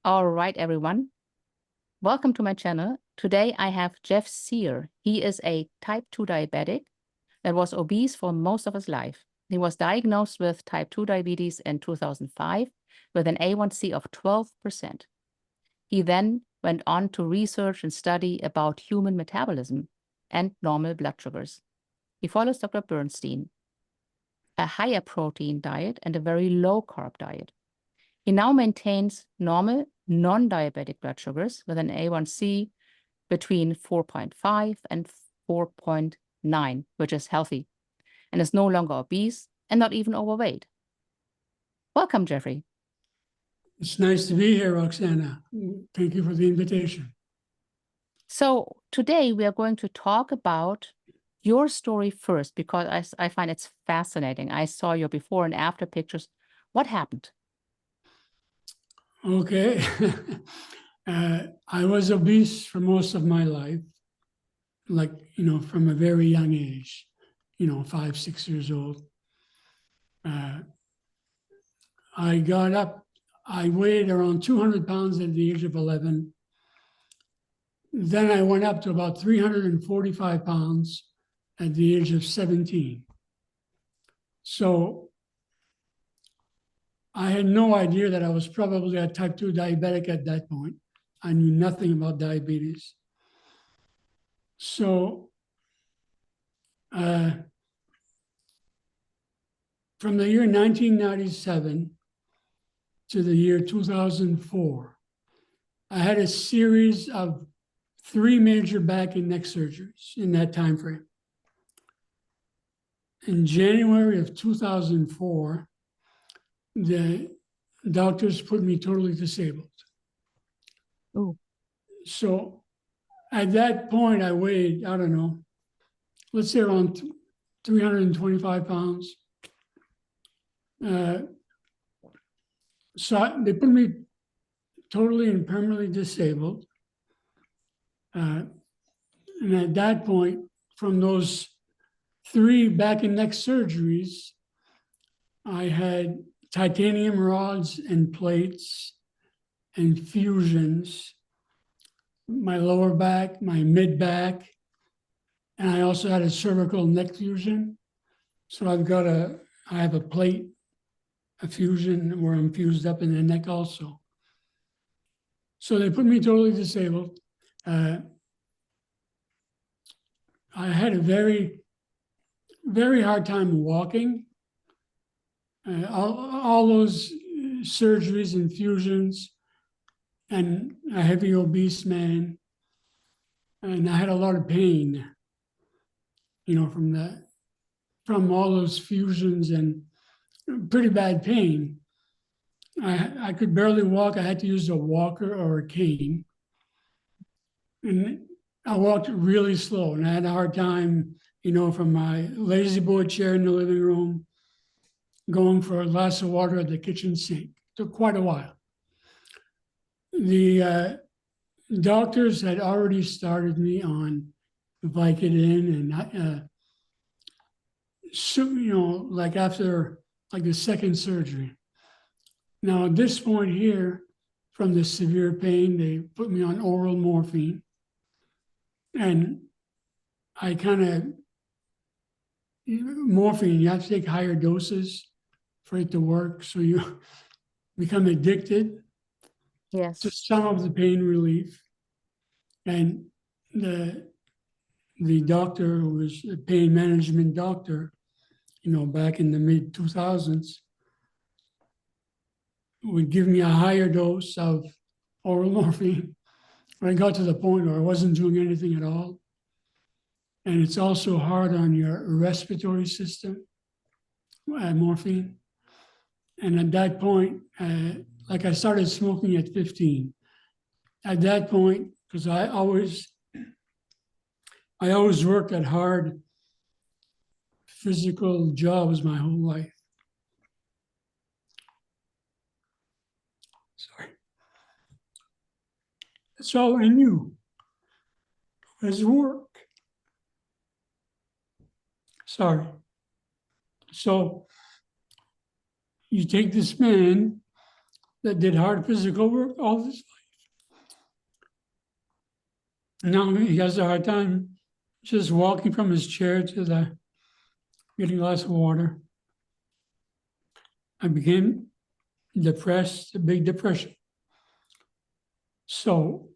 All right, everyone. Welcome to my channel. Today I have Jeff Sear. He is a type 2 diabetic that was obese for most of his life. He was diagnosed with type 2 diabetes in 2005 with an A1C of 12%. He then went on to research and study about human metabolism and normal blood sugars. He follows Dr. Bernstein, a higher protein diet and a very low carb diet. He now maintains normal, non-diabetic blood sugars with an A1C between 4.5 and 4.9, which is healthy, and is no longer obese and not even overweight. Welcome, Jeffrey. It's nice to be here, Roxana. Thank you for the invitation. So today we are going to talk about your story first, because I find it's fascinating. I saw your before and after pictures. What happened? Okay. I was obese for most of my life, from a very young age, 5, 6 years old. I weighed around 200 pounds at the age of 11. Then I went up to about 345 pounds at the age of 17. So I had no idea that I was probably a type 2 diabetic at that point. I knew nothing about diabetes. So from the year 1997 to the year 2004, I had a series of 3 major back and neck surgeries in that time frame. In January of 2004, the doctors put me totally disabled. Ooh. So at that point, I weighed, I don't know, let's say around 325 pounds. So they put me totally and permanently disabled. And at that point, from those 3 back and neck surgeries, I had titanium rods and plates and fusions, my lower back, my mid back, and I also had a cervical neck fusion. So I have a plate, a fusion where I'm fused up in the neck also. So they put me totally disabled. I had a very, very hard time walking. All those surgeries and fusions, and a heavy obese man, and I had a lot of pain, from all those fusions and pretty bad pain. I could barely walk. I had to use a walker or a cane. And I walked really slow, and I had a hard time, from my lazy boy chair in the living room, going for a glass of water at the kitchen sink. It took quite a while. The doctors had already started me on Vicodin, and like after the second surgery. Now at this point here, from the severe pain, they put me on oral morphine, and I morphine, you have to take higher doses for it to work, so you become addicted. Yes. To some of the pain relief. And the doctor, who was a pain management doctor, back in the mid 2000s, would give me a higher dose of oral morphine. When I got to the point where I wasn't doing anything at all. And it's also hard on your respiratory system, morphine. And at that point, I started smoking at 15. At that point, because I always worked at hard physical jobs my whole life. Sorry. That's all I knew was work. Sorry. So you take this man that did hard physical work all this life. Now he has a hard time just walking from his chair to getting a glass of water. I became depressed, a big depression. So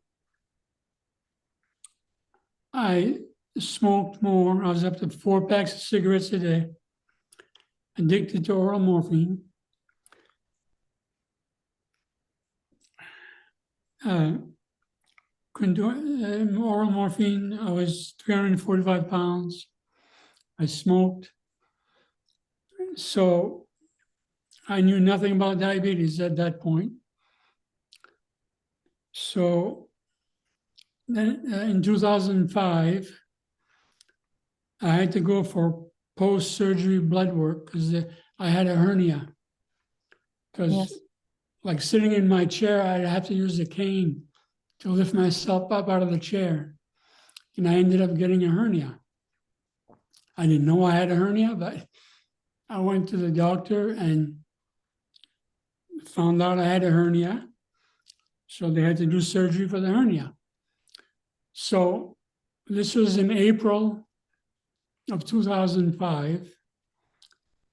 I smoked more. I was up to 4 packs of cigarettes a day, addicted to oral morphine. Couldn't do oral morphine. I was 345 pounds. I smoked. So I knew nothing about diabetes at that point. So then in 2005, I had to go for post-surgery blood work because I had a hernia. Because Yes. like sitting in my chair, I'd have to use a cane to lift myself up out of the chair. And I ended up getting a hernia. I didn't know I had a hernia, but I went to the doctor and found out I had a hernia. So they had to do surgery for the hernia. So this was in April of 2005.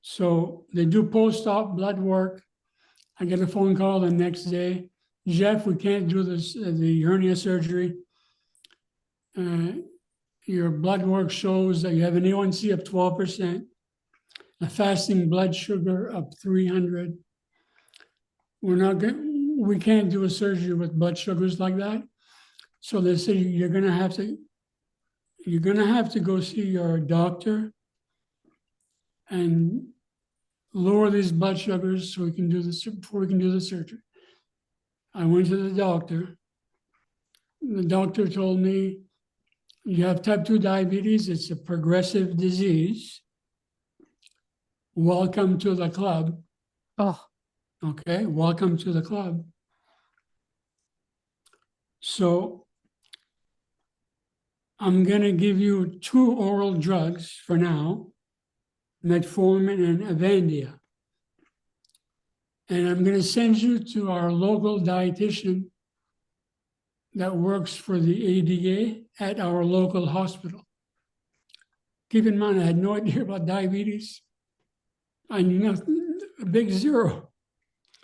So they do post-op blood work. I get a phone call the next day. Jeff, we can't do this, the hernia surgery. Your blood work shows that you have an A1C of 12%, a fasting blood sugar of 300. We can't do a surgery with blood sugars like that. So they said you're gonna have to go see your doctor and lower these blood sugars so we can do this before we can do the surgery. I went to the doctor. The doctor told me, you have type 2 diabetes, it's a progressive disease. Welcome to the club. Oh, Okay, welcome to the club. So I'm gonna give you 2 oral drugs for now, metformin and Avandia. And I'm gonna send you to our local dietitian that works for the ADA at our local hospital. Keep in mind, I had no idea about diabetes. I knew nothing, a big zero.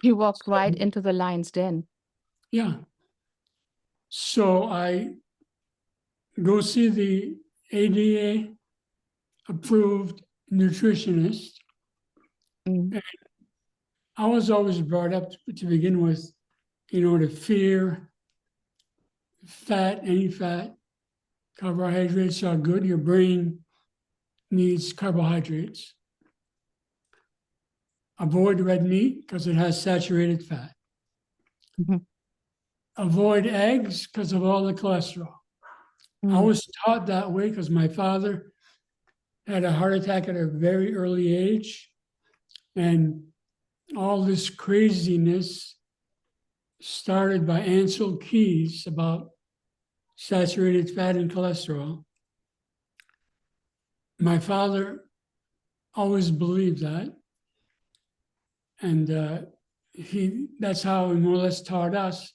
you walked right into the lion's den. Yeah. So I go see the ADA approved nutritionist. Mm. I was always brought up to begin with, to fear fat, any fat. Carbohydrates are good. Your brain needs carbohydrates. Avoid red meat because it has saturated fat. Mhm. Avoid eggs because of all the cholesterol. I was taught that way because my father had a heart attack at a very early age. And all this craziness started by Ansel Keys about saturated fat and cholesterol. My father always believed that. And that's how he more or less taught us,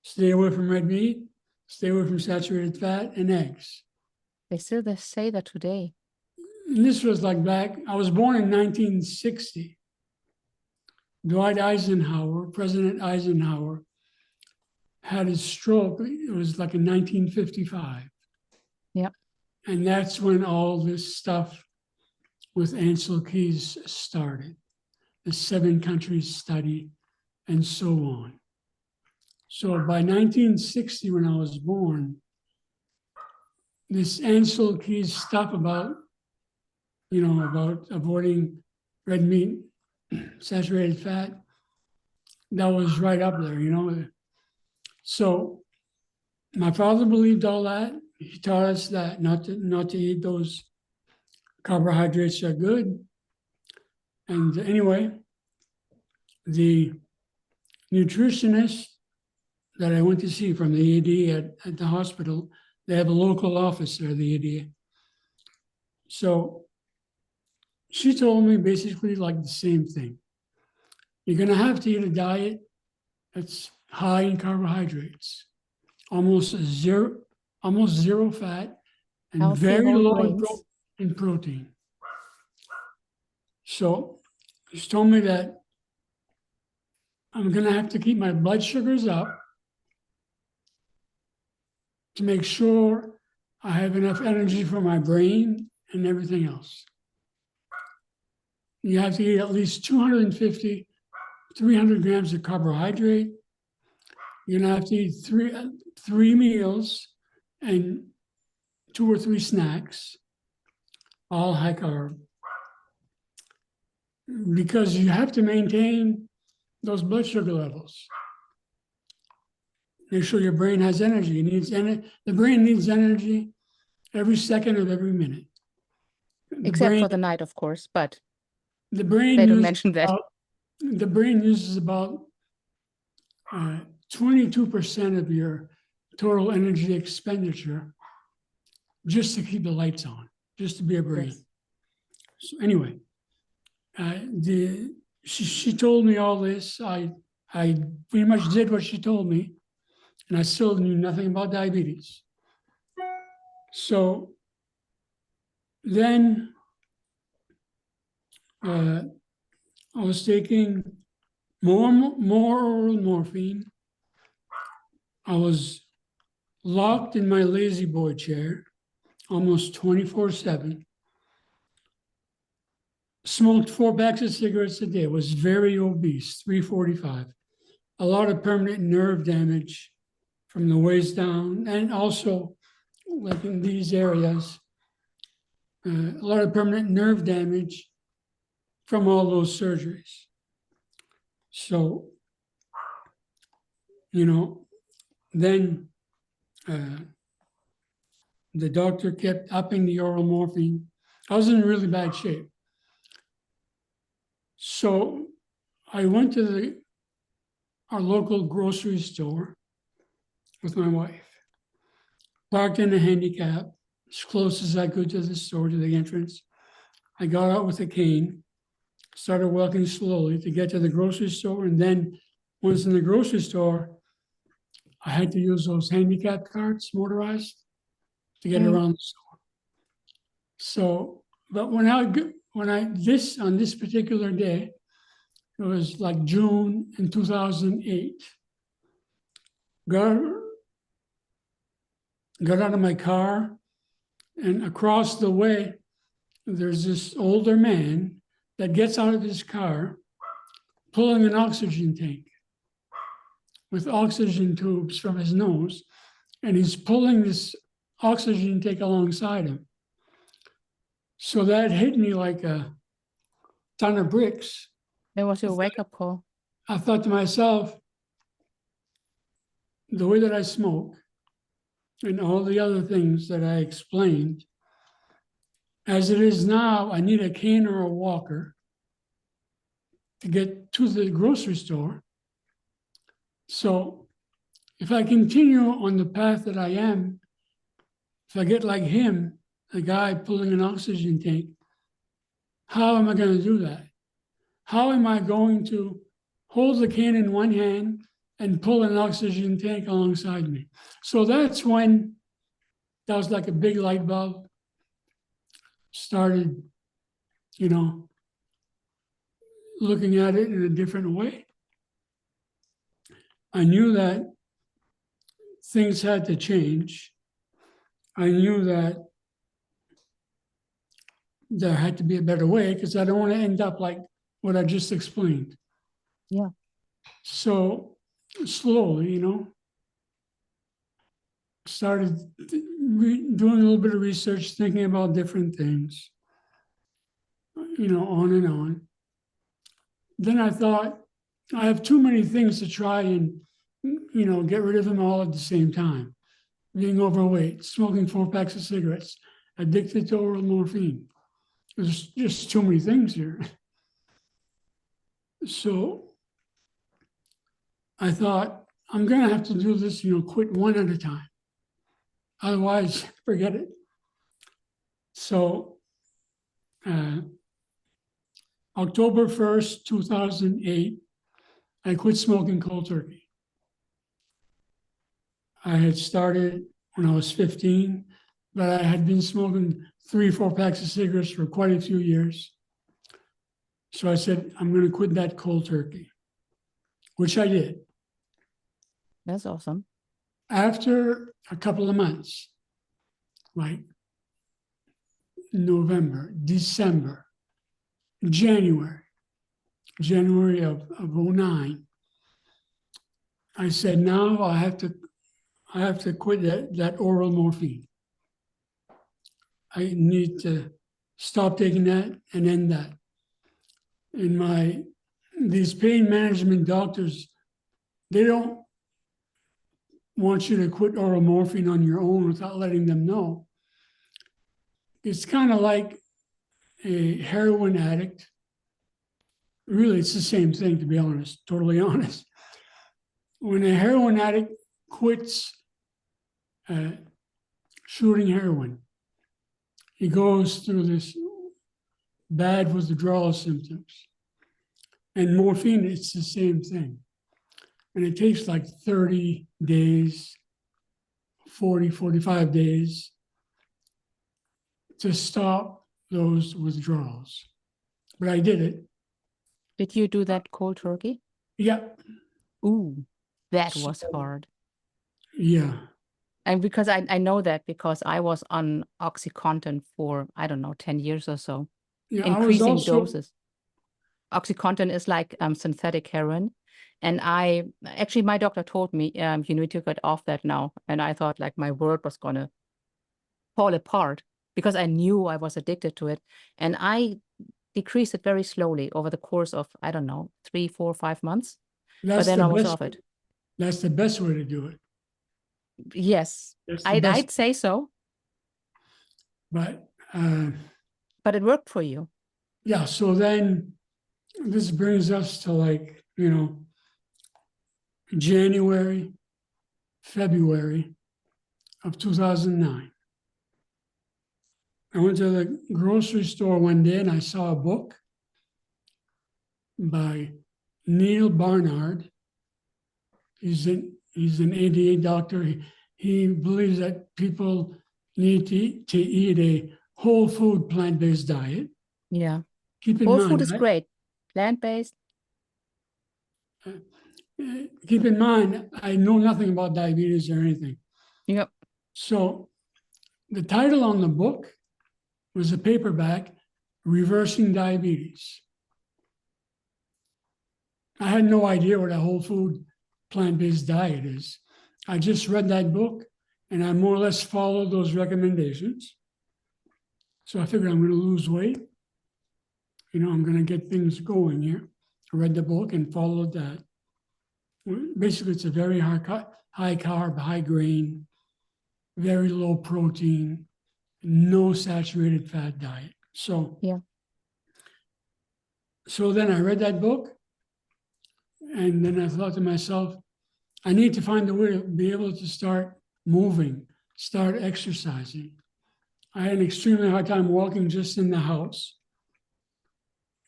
stay away from red meat, stay away from saturated fat and eggs. They still say that today. And this was like I was born in 1960. Dwight Eisenhower, President Eisenhower, had his stroke. It was like in 1955. Yeah. And that's when all this stuff with Ansel Keys started, the 7 countries study and so on. So by 1960, when I was born, this Ansel Keys stuff about avoiding red meat, saturated fat, that was right up there. So my father believed all that. He taught us that not to eat those carbohydrates are good. And anyway, the nutritionist that I went to see from the ADA at the hospital, they have a local office there, the ADA. So she told me basically like the same thing. You're gonna have to eat a diet It's high in carbohydrates, almost zero fat, and Healthy very whole low grains. in protein. So she told me that I'm going to have to keep my blood sugars up to make sure I have enough energy for my brain and everything else. You have to eat at least 250, 300 grams of carbohydrate. You're going to have to eat three meals and 2 or 3 snacks, all high carb, because you have to maintain those blood sugar levels. Make sure your brain has energy. The brain needs energy every second of every minute. Except for the night, of course, but the brain they don't uses mention that. the brain uses about 22% of your total energy expenditure just to keep the lights on, just to be a brain. Yes. So anyway, she told me all this. I pretty much did what she told me, and I still knew nothing about diabetes. So then I was taking more oral morphine. I was locked in my lazy boy chair almost 24/7. Smoked 4 packs of cigarettes a day, was very obese, 345. A lot of permanent nerve damage from the waist down, and also, like in these areas, a lot of permanent nerve damage from all those surgeries. So, then the doctor kept upping the oral morphine. I was in really bad shape. So I went to our local grocery store with my wife, parked in a handicap as close as I could to the store, to the entrance. I got out with a cane, started walking slowly to get to the grocery store. And then once in the grocery store, I had to use those handicap carts, motorized, to get around the store. So, but on this particular day, it was like June in 2008, got out of my car, and across the way, there's this older man that gets out of his car pulling an oxygen tank with oxygen tubes from his nose, and he's pulling this oxygen tank alongside him. So that hit me like a ton of bricks. That was your wake-up call. I thought to myself, the way that I smoke and all the other things that I explained, as it is now, I need a cane or a walker to get to the grocery store. So if I continue on the path that I am, if I get like him, the guy pulling an oxygen tank, how am I going to do that? How am I going to hold the can in one hand and pull an oxygen tank alongside me? So that's when that was like a big light bulb. Started, looking at it in a different way. I knew that things had to change. I knew that there had to be a better way, because I don't want to end up like what I just explained. Yeah. So slowly, started doing a little bit of research, thinking about different things, on and on. Then I thought, I have too many things to try and, get rid of them all at the same time. Being overweight, smoking 4 packs of cigarettes, addicted to oral morphine. There's just too many things here. So I thought, I'm going to have to do this, quit one at a time. Otherwise, forget it. So October 1st, 2008, I quit smoking cold turkey. I had started when I was 15, but I had been smoking 3 or 4 packs of cigarettes for quite a few years. So I said, I'm going to quit that cold turkey, which I did. That's awesome. After a couple of months, like November, December, January of 09, I said, now I have to quit that oral morphine. I need to stop taking that and end that. And these pain management doctors, they don't want you to quit oral morphine on your own without letting them know. It's kind of like a heroin addict. Really, it's the same thing, to be honest, totally honest. When a heroin addict quits shooting heroin, he goes through this bad withdrawal symptoms. And morphine, it's the same thing. And it takes like 30 days, 40, 45 days to stop those withdrawals. But I did it. Did you do that cold turkey? Yeah. Ooh, that was hard. Yeah. And because I know that because I was on OxyContin for, I don't know, 10 years or so, Yeah, increasing doses. OxyContin is like synthetic heroin. And actually, my doctor told me, you need to get off that now. And I thought like my world was going to fall apart because I knew I was addicted to it. And I decreased it very slowly over the course of, I don't know, 3, 4, 5 months. But then I was off it. That's the best way to do it. Yes, I'd say so. But it worked for you. Yeah, so then this brings us to like, January, February of 2009. I went to the grocery store one day and I saw a book by Neil Barnard. He's an ADA doctor. He believes that people need to eat a whole food plant-based diet. Yeah. Keep in mind, whole food is great. Plant-based. Keep in mind, I know nothing about diabetes or anything. Yep. So the title on the book was a paperback, Reversing Diabetes. I had no idea what a whole food plant-based diet is. I just read that book and I more or less followed those recommendations. So I figured I'm going to lose weight. I'm going to get things going here. I read the book and followed that. Basically, it's a very high carb, high grain, very low protein, no saturated fat diet. So then I read that book, and then I thought to myself, I need to find a way to be able to start moving, start exercising. I had an extremely hard time walking just in the house.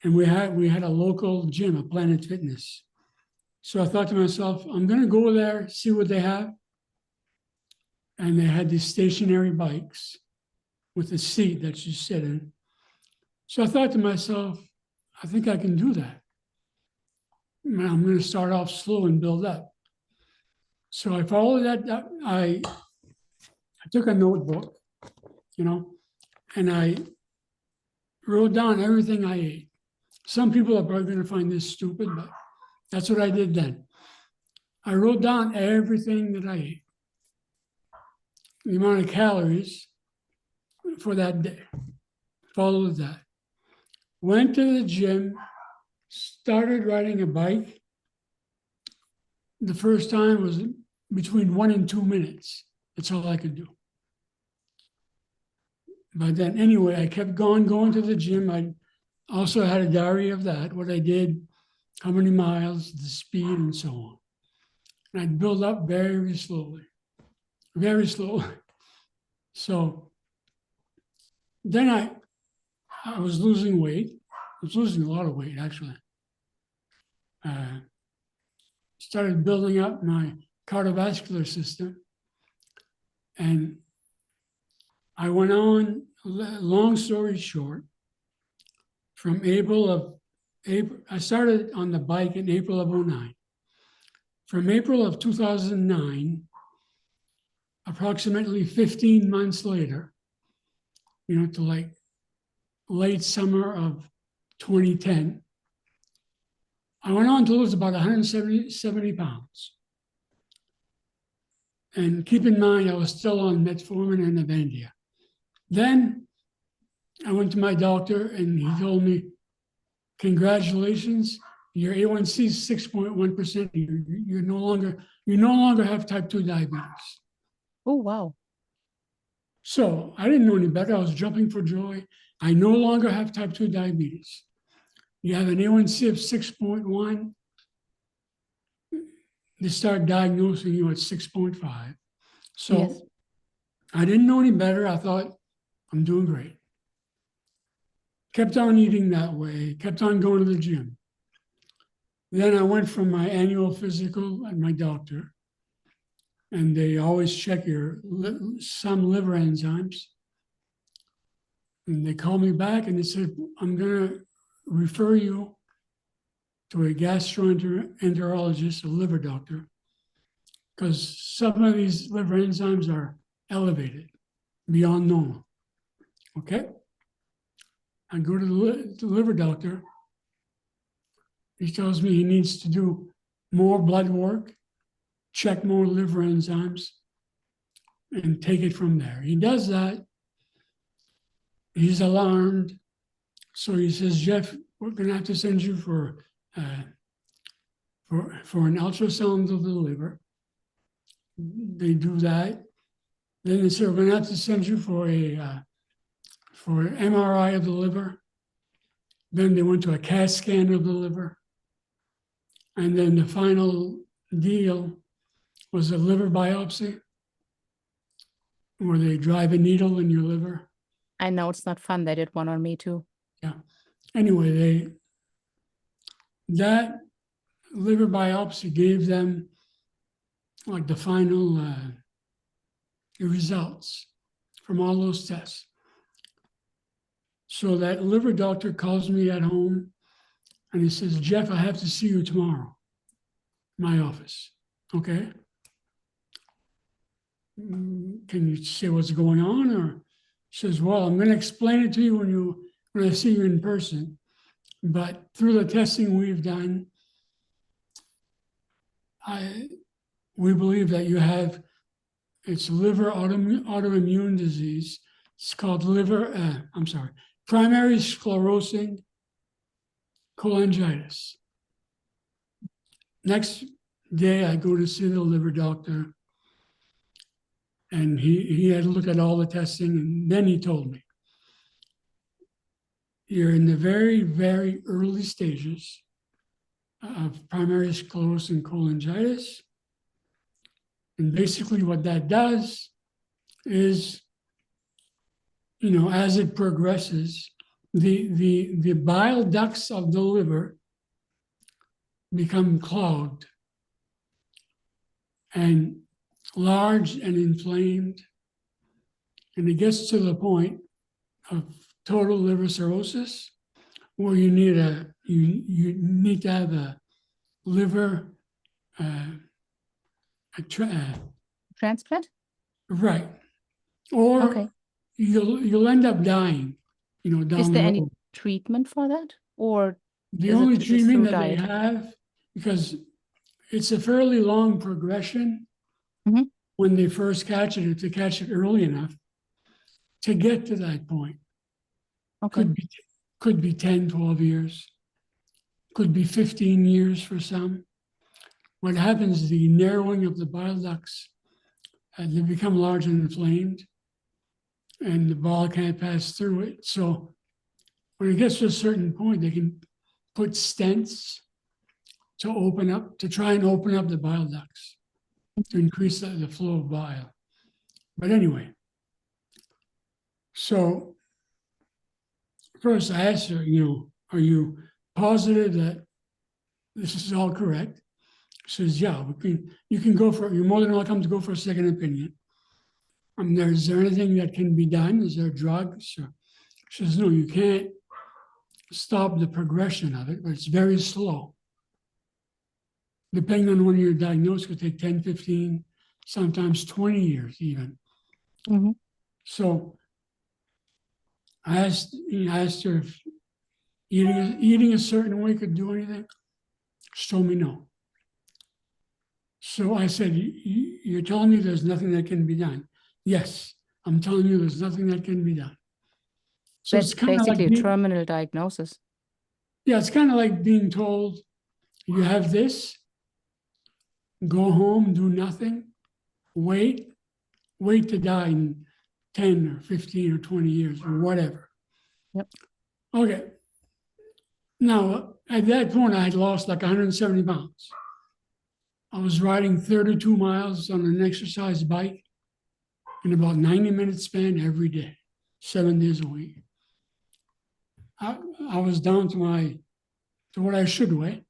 And we had a local gym, a Planet Fitness. So I thought to myself, I'm going to go there, see what they have. And they had these stationary bikes with a seat that you sit in. So I thought to myself, I think I can do that. I'm going to start off slow and build up. So I followed that. I took a notebook, and I wrote down everything I ate. Some people are probably going to find this stupid, but that's what I did then. I wrote down everything that I ate, the amount of calories for that day, followed that. Went to the gym, started riding a bike. The first time was between 1 and 2 minutes. That's all I could do. But then anyway, I kept going to the gym. I also had a diary of that, what I did, how many miles, the speed, and so on. And I'd build up very slowly, very slowly. So then I was losing weight. I was losing a lot of weight, actually. started building up my cardiovascular system. And I went on, long story short, from April, I started on the bike in April of 09. From April of 2009, approximately 15 months later, to like late summer of 2010, I went on to lose about 170 pounds. And keep in mind, I was still on metformin and Avandia. Then I went to my doctor and he told me, congratulations, your A1C is 6.1%. You no longer have type 2 diabetes. Oh, wow. So I didn't know any better. I was jumping for joy. I no longer have type 2 diabetes. You have an A1C of 6.1. They start diagnosing you at 6.5. So Yes. I didn't know any better. I thought, I'm doing great. Kept on eating that way, kept on going to the gym. Then I went for my annual physical at my doctor, and they always check some liver enzymes. And they called me back and they said, I'm going to refer you to a gastroenterologist, a liver doctor, because some of these liver enzymes are elevated beyond normal. Okay? I go to the liver doctor. He tells me he needs to do more blood work, check more liver enzymes, and take it from there. He does that. He's alarmed. So he says, Jeff, we're going to have to send you for an ultrasound of the liver. They do that. Then they say, we're going to have to send you for an MRI of the liver. Then they went to a CAT scan of the liver. And then the final deal was a liver biopsy, where they drive a needle in your liver. I know it's not fun. They did one on me too. Yeah. Anyway, that liver biopsy gave them like the final results from all those tests. So that liver doctor calls me at home and he says, Jeff, I have to see you tomorrow in my office. Okay. Can you say what's going on? Or she says, well, I'm going to explain it to you when I see you in person. But through the testing we've done, we believe that you have, it's liver autoimmune disease. It's called primary sclerosing cholangitis. Next day, I go to see the liver doctor, and he had to look at all the testing, and then he told me, you're in the very, very early stages of primary sclerosing cholangitis. And basically what that does is, as it progresses, the bile ducts of the liver become clogged and large and inflamed. And it gets to the point of total liver cirrhosis, where you need to have a liver Transplant? right, or Okay. you'll end up dying. Down Is there the any road. treatment for that? Or The is only it just treatment through that they diet? have, because it's a fairly long progression Mhm. when they first catch it, if they catch it early enough, to get to that point. Okay. Could be 10, 12 years, could be 15 years for some. What happens is the narrowing of the bile ducts, they become large and inflamed, and the bile can't pass through it. So when it gets to a certain point, they can put stents to try and open up the bile ducts to increase the flow of bile. But anyway, so first I asked her, are you positive that this is all correct? Says, yeah, you can go for, you're more than welcome to go for a second opinion. Is there anything that can be done? Is there drugs? She says, no, you can't stop the progression of it, but it's very slow. Depending on when you're diagnosed, it could take 10, 15, sometimes 20 years even. Mm-hmm. So I asked her if eating a certain way could do anything. She told me no. So I said, you're telling me there's nothing that can be done? Yes, I'm telling you there's nothing that can be done. So That's it's kind of basically like a terminal diagnosis. yeah, it's kind of like being told you have this, go home, do nothing, wait to die in 10 or 15 or 20 years or whatever. Yep. Okay. Now, at that point, I had lost like 170 pounds. I was riding 32 miles on an exercise bike in about 90-minute span every day, 7 days a week. I was down to what I should weigh.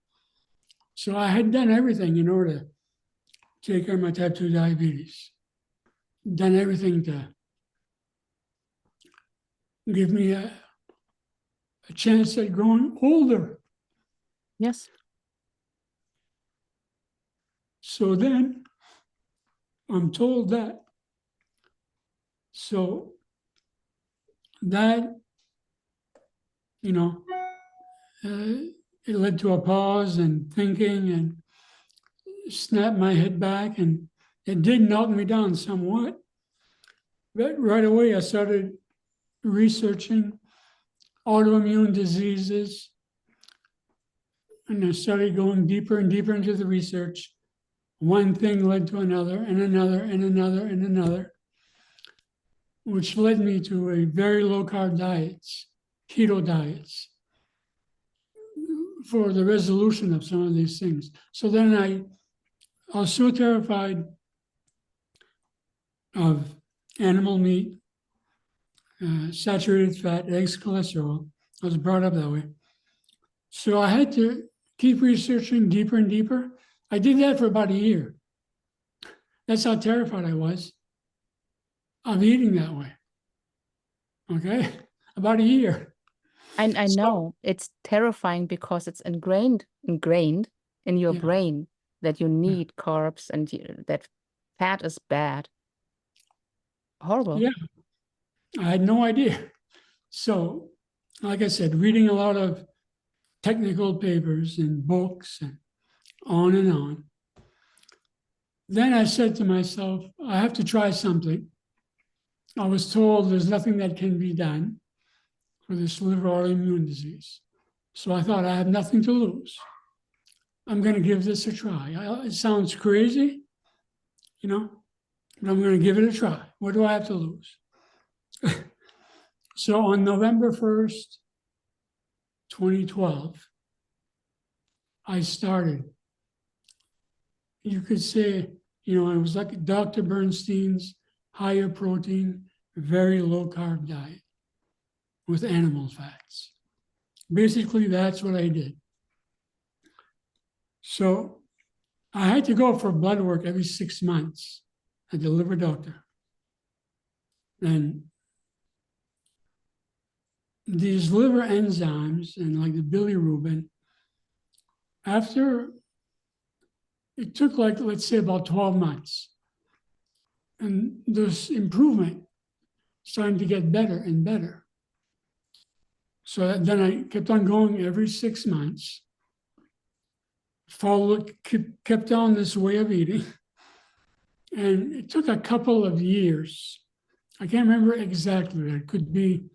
So I had done everything in order to take care of my type 2 diabetes. Done everything to give me a chance at growing older. Yes. So then I'm told that. So that, you know, it led to a pause and thinking and snapped my head back, and it did knock me down somewhat. But right away, I started researching autoimmune diseases, and I started going deeper and deeper into the research. One thing led to another, and another, and another, and another, which led me to a very low carb diets, keto diets, for the resolution of some of these things. So then I was so terrified of animal meat, saturated fat, eggs, cholesterol. I was brought up that way. So I had to keep researching deeper and deeper. I did that for about a year. That's how terrified I was of eating that way. Okay, about a year. I So, know it's terrifying because it's ingrained in your yeah, brain that you yeah, need carbs and that fat is bad. Horrible. yeah. I had no idea. So, like I said, reading a lot of technical papers and books and on and on. Then I said to myself, I have to try something. I was told there's nothing that can be done for this liver autoimmune disease. So I thought I have nothing to lose. I'm going to give this a try. It sounds crazy, you know, but I'm going to give it a try. What do I have to lose? So on November 1st, 2012, I started. You could say, you know, it was like Dr. Bernstein's higher protein, very low carb diet with animal fats. Basically, that's what I did. So I had to go for blood work every 6 months at the liver doctor. And these liver enzymes and like the bilirubin, after it took like, let's say about 12 months. And this improvement starting to get better and better. So then I kept on going every 6 months, kept on this way of eating. And it took a couple of years. I can't remember exactly. It could be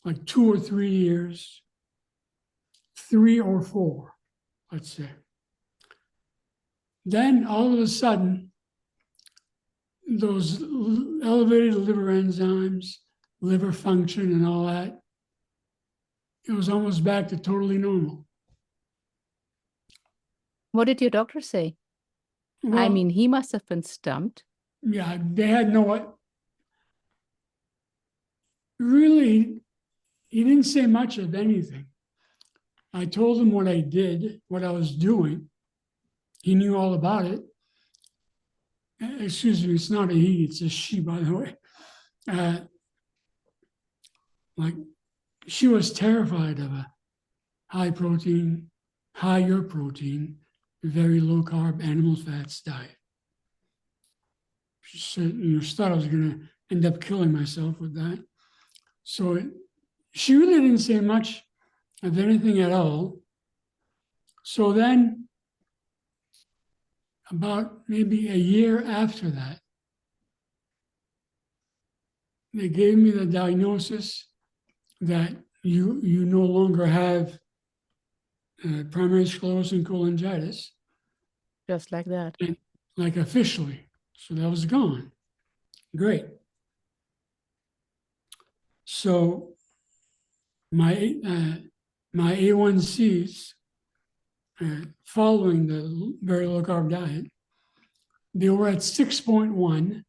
like 2 or 3 years, 3 or 4, let's say. Then all of a sudden, those elevated liver enzymes, liver function, and all that, it was almost back to totally normal. What did your doctor say? I Well, mean, he must have been stumped. yeah, they had no, really, he didn't say much of anything. I told him what I did, what I was doing, he knew all about it. Excuse me, it's not a he, it's a she, by the way. Like, she was terrified of a high protein, higher protein, very low carb animal fats diet. She said, she thought I was going to end up killing myself with that. So she really didn't say much of anything at all. So then, about maybe a year after that, they gave me the diagnosis that you no longer have primary sclerosing cholangitis. Just like that. And, like, officially. So that was gone. Great. So my A1Cs, following the very low carb diet, they were at 6.1.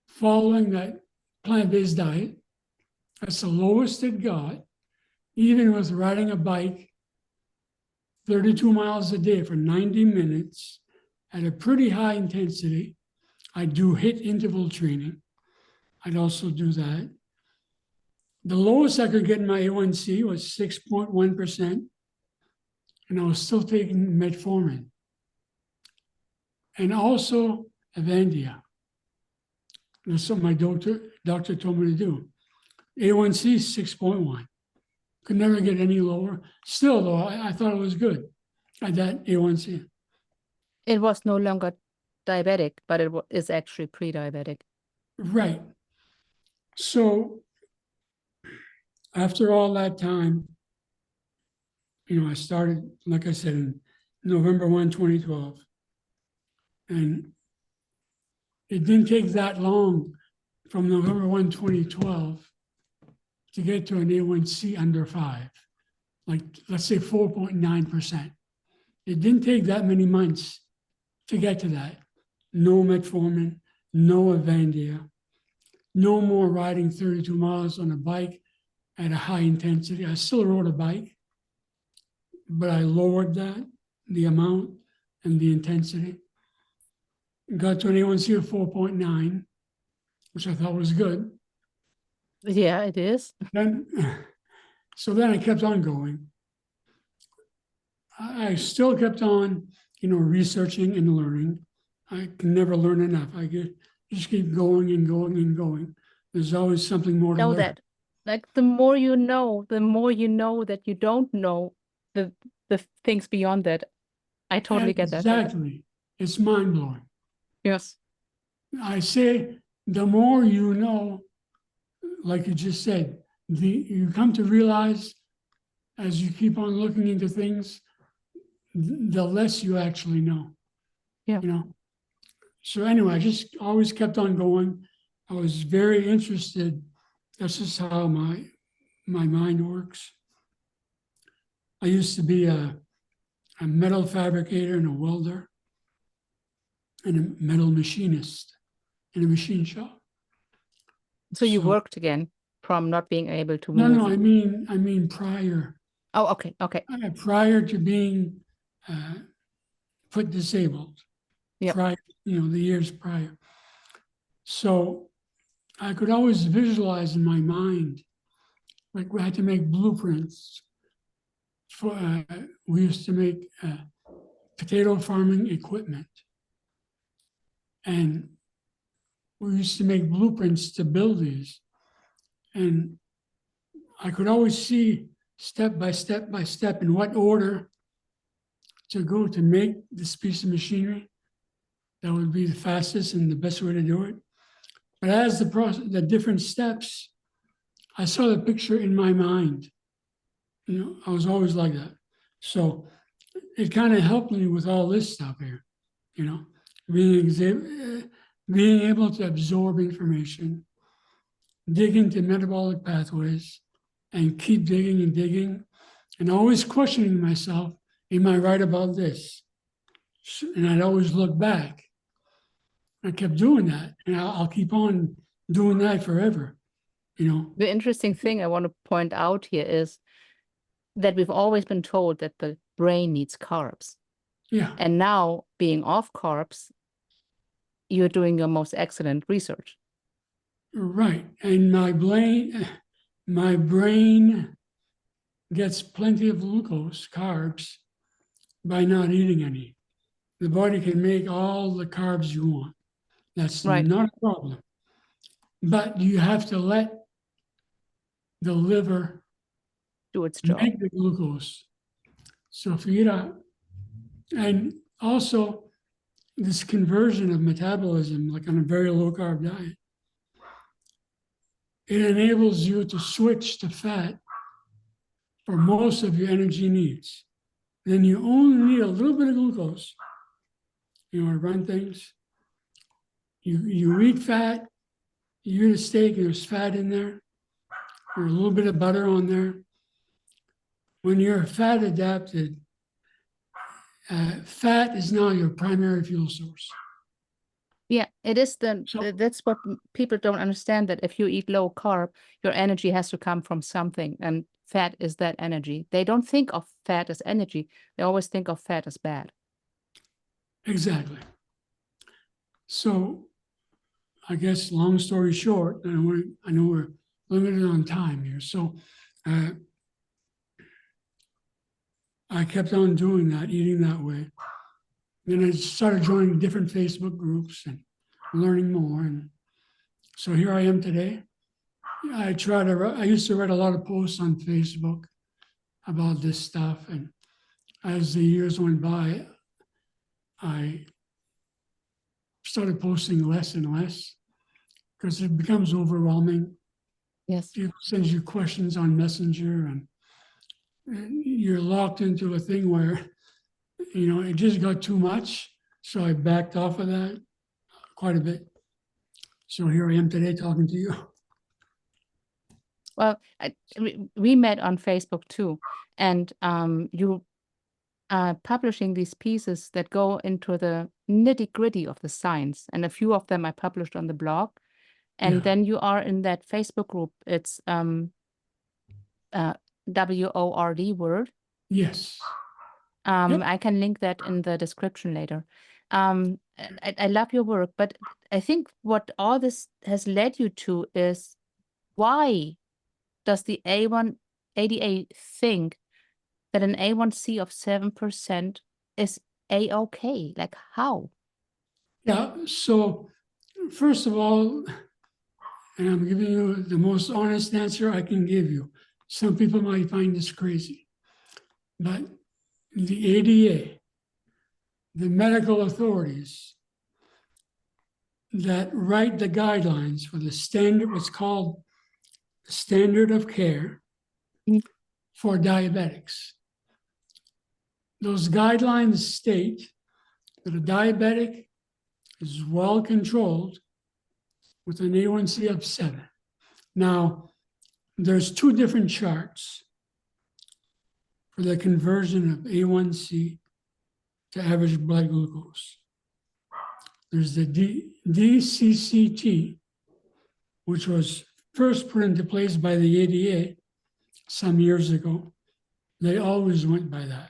Following that plant-based diet, that's the lowest it got, even with riding a bike 32 miles a day for 90 minutes at a pretty high intensity. I do HIIT interval training. I'd also do that. The lowest I could get in my A1C was 6.1%, and I was still taking metformin. And also Avandia. That's what my doctor told me to do. A1C 6.1. Could never get any lower. Still, though, I thought it was good at that A1C. It was no longer diabetic, but it is actually pre-diabetic. Right. So after all that time, I started, like I said, in November 1, 2012. And it didn't take that long from November 1, 2012 to get to an A1C under 5, like, let's say 4.9%. It didn't take that many months to get to that. No metformin, no Avandia, no more riding 32 miles on a bike at a high intensity. I still rode a bike, but I lowered the amount and the intensity. Got to an A1C of 4.9, which I thought was good. Yeah, it is. So then I kept on going. I still kept on, researching and learning. I can never learn enough. I just keep going and going and going. There's always something more to learn. That, like, the more you know that you don't know the things beyond that. I totally get that. Exactly. It's mind-blowing. Yes. I say the more you know, like you just said, you come to realize as you keep on looking into things, the less you actually know. Yeah. So anyway, I just always kept on going. I was very interested. That's just how my mind works. I used to be a metal fabricator and a welder and a metal machinist in a machine shop. So you worked again from not being able to move? No, I Mm-hmm. mean prior. Oh, okay. Prior to being put disabled. Yeah. Prior, the years prior. So I could always visualize in my mind, like, we had to make blueprints for, we used to make potato farming equipment. And we used to make blueprints to build these. And I could always see step by step by step in what order to go to make this piece of machinery that would be the fastest and the best way to do it. But as the different steps, I saw the picture in my mind. I was always like that. So it kind of helped me with all this stuff here, being able to absorb information, dig into metabolic pathways, and keep digging and digging, and always questioning myself, am I right about this? And I'd always look back. I kept doing that, and I'll keep on doing that forever, The interesting thing I want to point out here is that we've always been told that the brain needs carbs. Yeah, And now being off carbs, you're doing your most excellent research. right. And my brain gets plenty of glucose, carbs, by not eating any. The body can make all the carbs you want. That's Right. not a problem. But you have to let the liver Do its job. make the glucose. So if you eat and also this conversion of metabolism, like on a very low carb diet, it enables you to switch to fat for most of your energy needs. Then you only need a little bit of glucose. You want to run things. You eat fat, you eat a steak, there's fat in there, or a little bit of butter on there. When you're fat adapted, fat is now your primary fuel source. Yeah, it is So that's what people don't understand, that if you eat low carb, your energy has to come from something, and fat is that energy. They don't think of fat as energy. They always think of fat as bad. exactly. So I guess long story short, I know we're limited on time here. So uh, I kept on doing that, eating that way. Then I started joining different Facebook groups and learning more. And so here I am today. I used to write a lot of posts on Facebook about this stuff. And as the years went by, I started posting less and less because it becomes overwhelming. Yes. People send you questions on Messenger, and you're locked into a thing where, it just got too much. So I backed off of that quite a bit. So here I am today talking to you. Well, we met on Facebook too, and you are publishing these pieces that go into the nitty-gritty of the science, and a few of them I published on the blog. And Yeah. then you are in that Facebook group. It's WORD word. Yes. I can link that in the description later. I love your work, but I think what all this has led you to is, why does the ADA think that an A1C of 7% is A-okay? Like, how? Yeah. So first of all, and I'm giving you the most honest answer I can give you. Some people might find this crazy, but the ADA, the medical authorities that write the guidelines for the standard, what's called standard of care for diabetics. Those guidelines state that a diabetic is well controlled with an A1C of 7. Now, there's two different charts for the conversion of A1C to average blood glucose. There's the DCCT, which was first put into place by the ADA some years ago. They always went by that.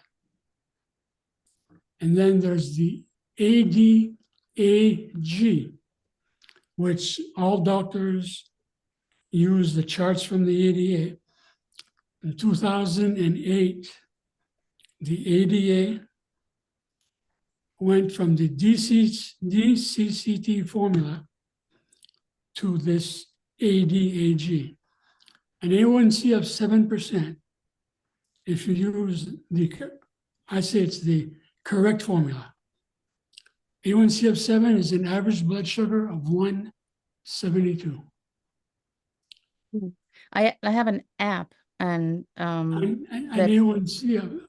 And then there's the ADAG, which all doctors use the charts from the ADA. In 2008, the ADA went from the DCCT formula to this ADAG. An A1C of 7%, if you use I say it's the correct formula. A1C of 7 is an average blood sugar of 172. I have an app, and An that A1C of,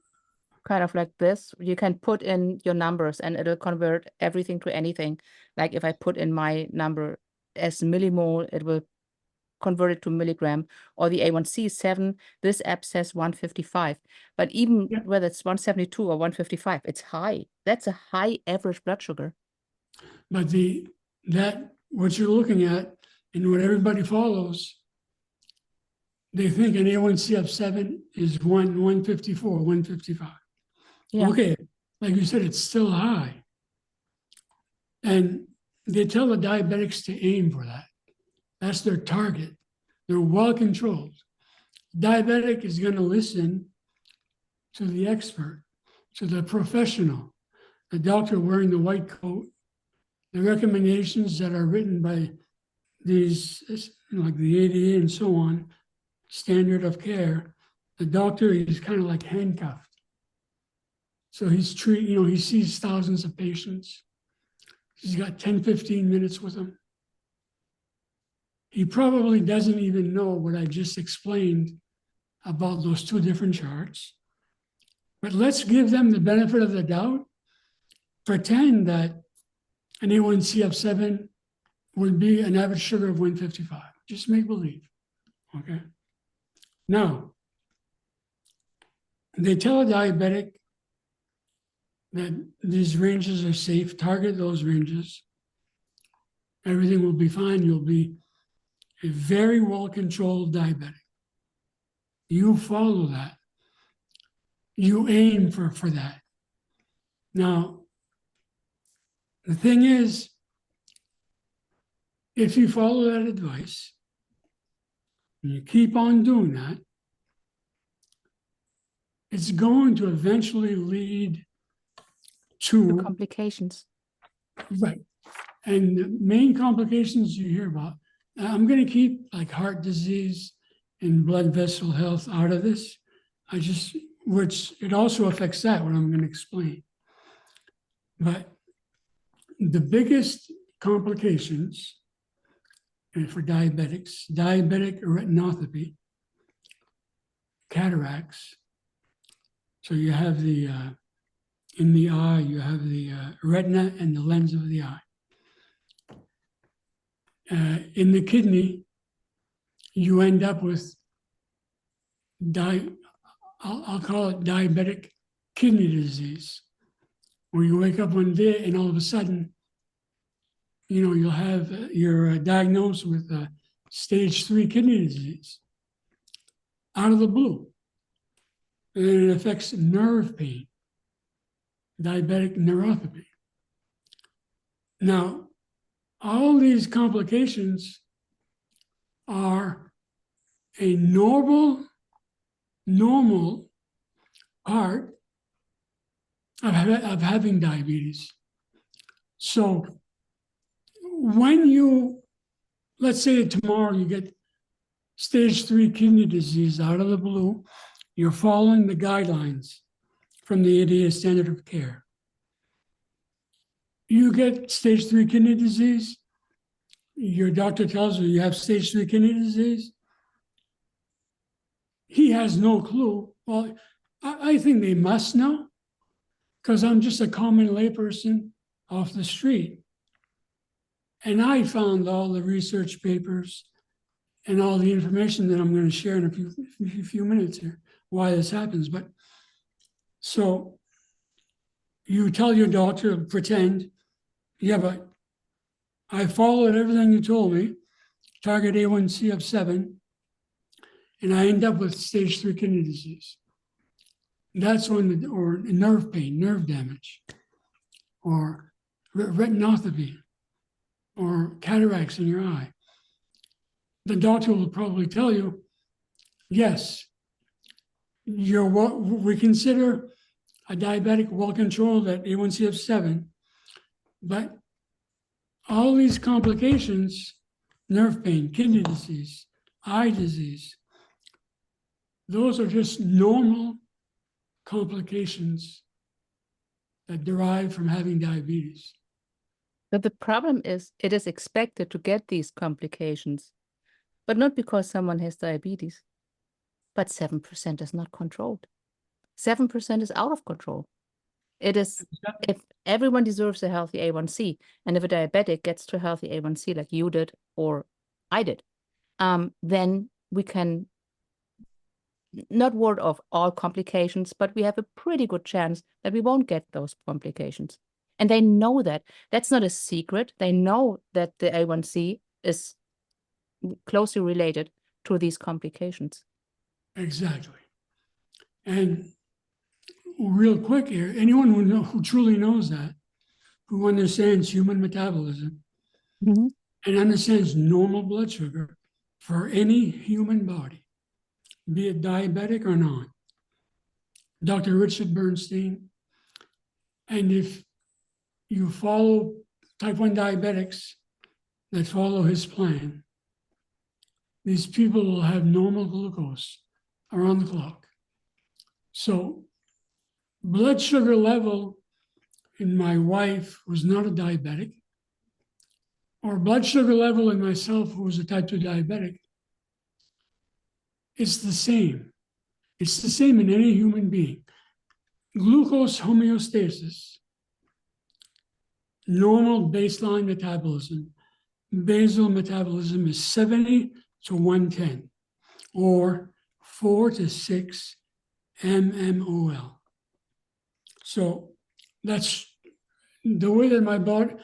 kind of like this. You can put in your numbers and it'll convert everything to anything. Like if I put in my number as millimole, it will convert it to milligram, or the A1C is 7. This app says 155. But even Yeah. whether it's 172 or 155, it's high. That's a high average blood sugar. but what you're looking at and what everybody follows, they think an A1C of 7 is 154, 155. Yeah. Okay, like you said, it's still high. And they tell the diabetics to aim for that. That's their target. They're well controlled. Diabetic is going to listen to the expert, to the professional, the doctor wearing the white coat, the recommendations that are written by these, like the ADA and so on, standard of care. The doctor is kind of like handcuffed. So he's he sees thousands of patients. He's got 10, 15 minutes with them. He probably doesn't even know what I just explained about those two different charts. But let's give them the benefit of the doubt. Pretend that an A1C of 7 would be an average sugar of 155. Just make believe, okay? Now, they tell a diabetic that these ranges are safe, target those ranges. Everything will be fine. You'll be a very well-controlled diabetic. You follow that. You aim for that. Now, the thing is, if you follow that advice, and you keep on doing that, it's going to eventually lead to complications. Right. And the main complications you hear about, I'm going to keep like heart disease and blood vessel health out of this. Which it also affects that, what I'm going to explain. But the biggest complications for diabetics, diabetic retinopathy, cataracts. So you have the, in the eye, you have the retina and the lens of the eye. In the kidney, you end up with, I'll call it diabetic kidney disease, where you wake up one day and all of a sudden, you'll have, you're diagnosed with stage 3 kidney disease out of the blue. And it affects nerve pain, diabetic neuropathy. Now, all these complications are a normal part of having diabetes. So when let's say tomorrow you get stage 3 kidney disease out of the blue, you're following the guidelines from the ADA standard of care. You get stage 3 kidney disease, your doctor tells you have stage 3 kidney disease. He has no clue. Well, I think they must know, because I'm just a common layperson off the street. And I found all the research papers and all the information that I'm going to share in a few minutes here, why this happens. But so you tell your doctor, pretend, yeah, but I followed everything you told me, target A1C of 7, and I end up with stage 3 kidney disease. That's when, or nerve pain, nerve damage, or retinopathy, or cataracts in your eye. The doctor will probably tell you, yes, we consider a diabetic well-controlled at A1C of 7, but all these complications, nerve pain, kidney disease, eye disease, those are just normal complications that derive from having diabetes. But the problem is, it is expected to get these complications, but not because someone has diabetes, but 7% is not controlled. 7% is out of control. It is, if everyone deserves a healthy A1C, and if a diabetic gets to a healthy A1C like you did or I did, then we can not ward off all complications, but we have a pretty good chance that we won't get those complications. And they know that. That's not a secret. They know that the A1C is closely related to these complications. Exactly. And real quick here, anyone who truly knows that, who understands human metabolism Mhm. and understands normal blood sugar for any human body, be it diabetic or not, Dr. Richard Bernstein. And if you follow type 1 diabetics that follow his plan, these people will have normal glucose around the clock. So, blood sugar level in my wife, who's not a diabetic, or blood sugar level in myself, who was a type 2 diabetic, it's the same. It's the same in any human being. Glucose homeostasis, normal baseline metabolism, basal metabolism is 70 to 110, or 4 to 6 mmol. So that's the way that my body,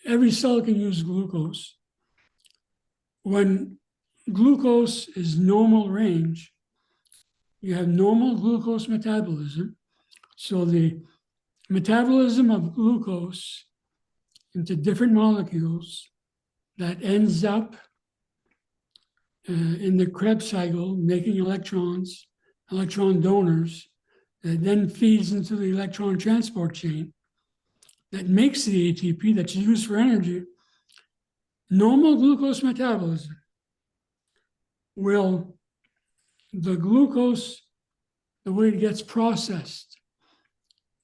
every cell can use glucose. When glucose is normal range, you have normal glucose metabolism. So the metabolism of glucose into different molecules that ends up in the Krebs cycle, making electrons, electron donors, that then feeds into the electron transport chain that makes the ATP that's used for energy. Normal glucose metabolism will, the glucose, the way it gets processed,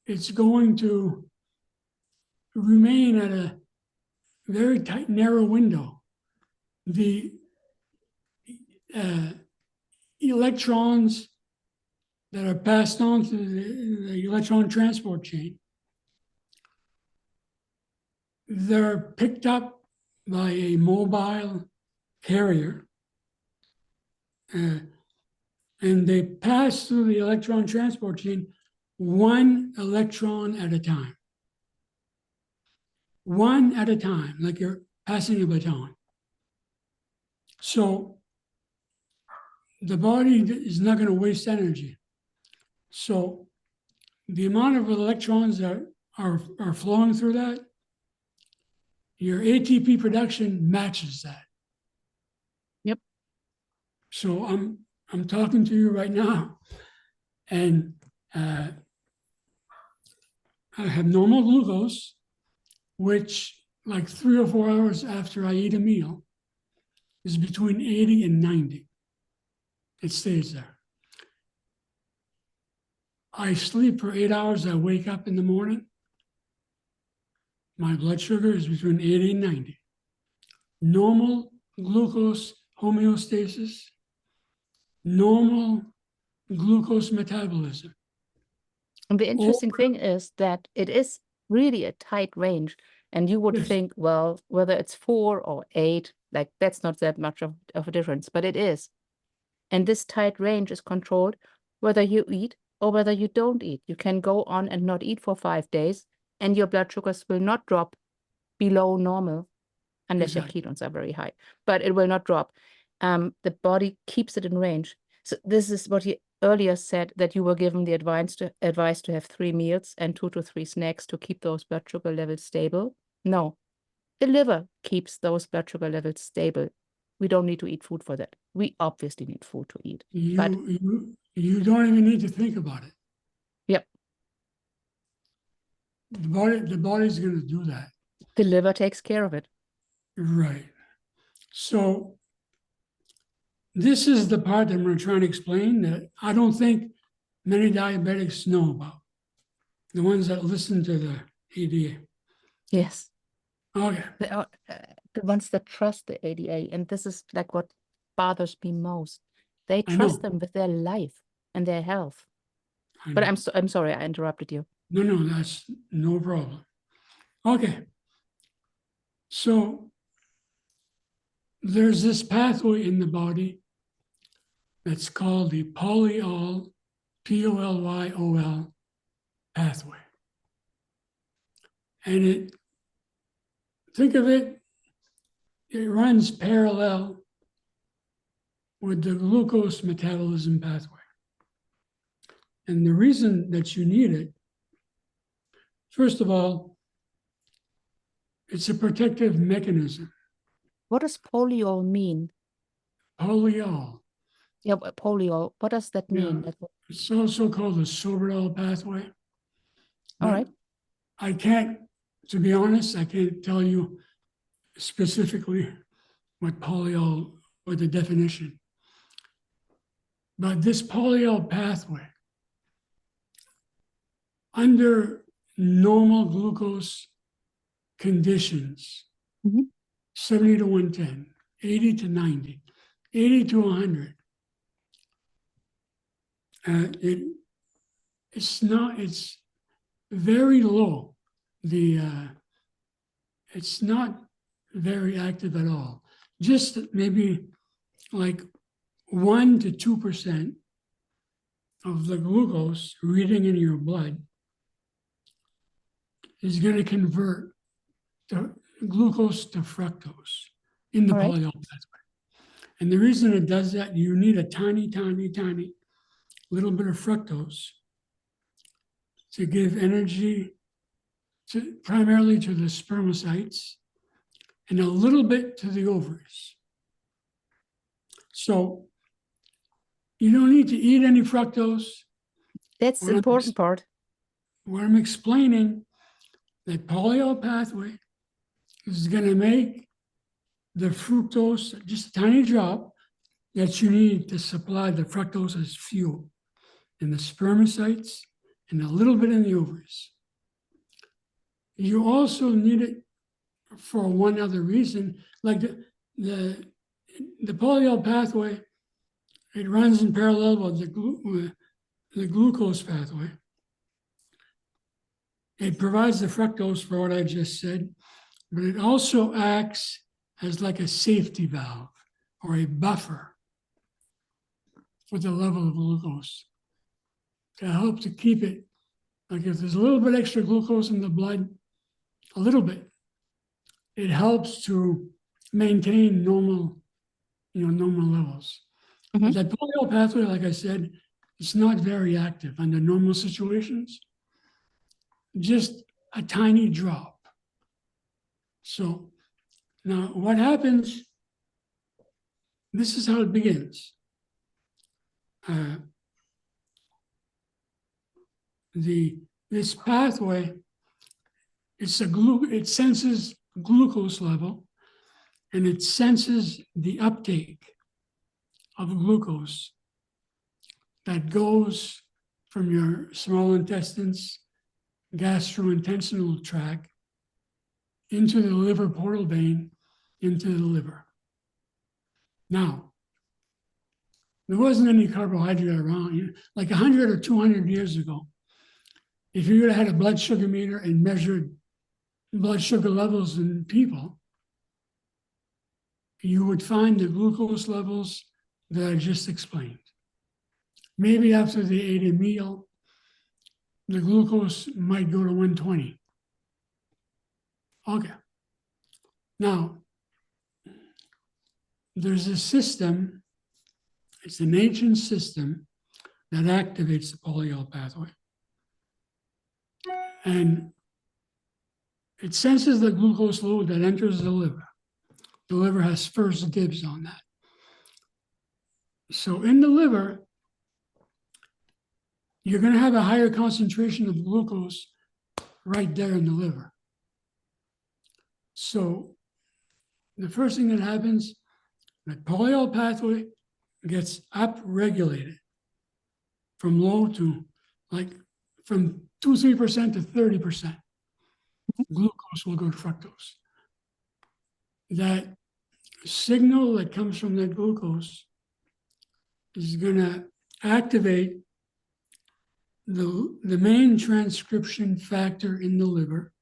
it's going to remain at a very tight, narrow window. The electrons that are passed on to the electron transport chain, they're picked up by a mobile carrier, and they pass through the electron transport chain one electron at a time. One at a time, like you're passing a baton. So the body is not going to waste energy. So the amount of electrons that are flowing through that, your ATP production matches that. Yep. So I'm talking to you right now, and I have normal glucose, which like 3 or 4 hours after I eat a meal is between 80 and 90. It stays there. I sleep for 8 hours. I wake up in the morning. My blood sugar is between 80 and 90. Normal glucose homeostasis, normal glucose metabolism. And the interesting thing is that it is really a tight range. And you would Yes. think, well, whether it's 4 or 8, like that's not that much of a difference, but it is. And this tight range is controlled whether you eat or whether you don't eat. You can go on and not eat for 5 days, and your blood sugars will not drop below normal unless Exactly. your ketones are very high, but it will not drop. The body keeps it in range. So this is what you earlier said, that you were given the advice to have 3 meals and 2 to 3 snacks to keep those blood sugar levels stable. No, the liver keeps those blood sugar levels stable. We don't need to eat food for that. We obviously need food to eat. But You don't even need to think about it. yep, The body's going to do that. the liver takes care of it. Right. So this is the part that we're trying to explain that I don't think many diabetics know about. The ones that listen to the ADA. Yes. Okay. The ones that trust the ADA, and this is like what bothers me most. They I trust know. them with their life and their health. I But know. I'm sorry, I interrupted you. No, that's no problem. Okay. So there's this pathway in the body that's called the polyol, Polyol pathway. And think of it runs parallel with the glucose metabolism pathway. And the reason that you need it, first of all, it's a protective mechanism. What does polyol mean? Polyol. Yeah, polyol. What does that mean? Yeah. It's also called the sorbitol pathway. All right. I can't, to be honest, I can't tell you specifically what polyol or the definition. But this polyol pathway, under normal glucose conditions, 70 to 110, 80 to 90, 80 to 100, it's very low. It's not very active at all. Just maybe like 1 to 2% of the glucose reading in your blood is going to convert the glucose to fructose in the polyol pathway. And the reason it does that, you need a tiny, tiny, tiny little bit of fructose to give energy primarily to the spermatocytes and a little bit to the ovaries. So you don't need to eat any fructose. That's the important part. What I'm explaining, that polyol pathway is going to make the fructose, just a tiny drop that you need to supply the fructose as fuel in the spermatocytes and a little bit in the ovaries. You also need it for one other reason, like the polyol pathway, it runs in parallel with the glucose pathway. It provides the fructose for what I just said, but it also acts as like a safety valve or a buffer for the level of glucose to help to keep it, like if there's a little bit extra glucose in the blood, a little bit, it helps to maintain normal levels. But that polyol pathway, like I said, it's not very active under normal situations, just a tiny drop. So now what happens, this is how it begins. This pathway, it senses glucose level, and it senses the uptake of glucose that goes from your small intestines, gastrointestinal tract, into the liver portal vein, into the liver. Now, there wasn't any carbohydrate around. Like 100 or 200 years ago, if you would have had a blood sugar meter and measured blood sugar levels in people, you would find the glucose levels that I just explained. Maybe after they ate a meal, the glucose might go to 120. Okay. Now, there's a system, it's an ancient system that activates the polyol pathway. And it senses the glucose load that enters the liver. The liver has first dibs on that. So in the liver, you're going to have a higher concentration of glucose right there in the liver. So the first thing that happens, the polyol pathway gets upregulated from low to from 2-3% to 30%. Glucose will go to fructose. That signal that comes from that glucose is going to activate the main transcription factor in the liver,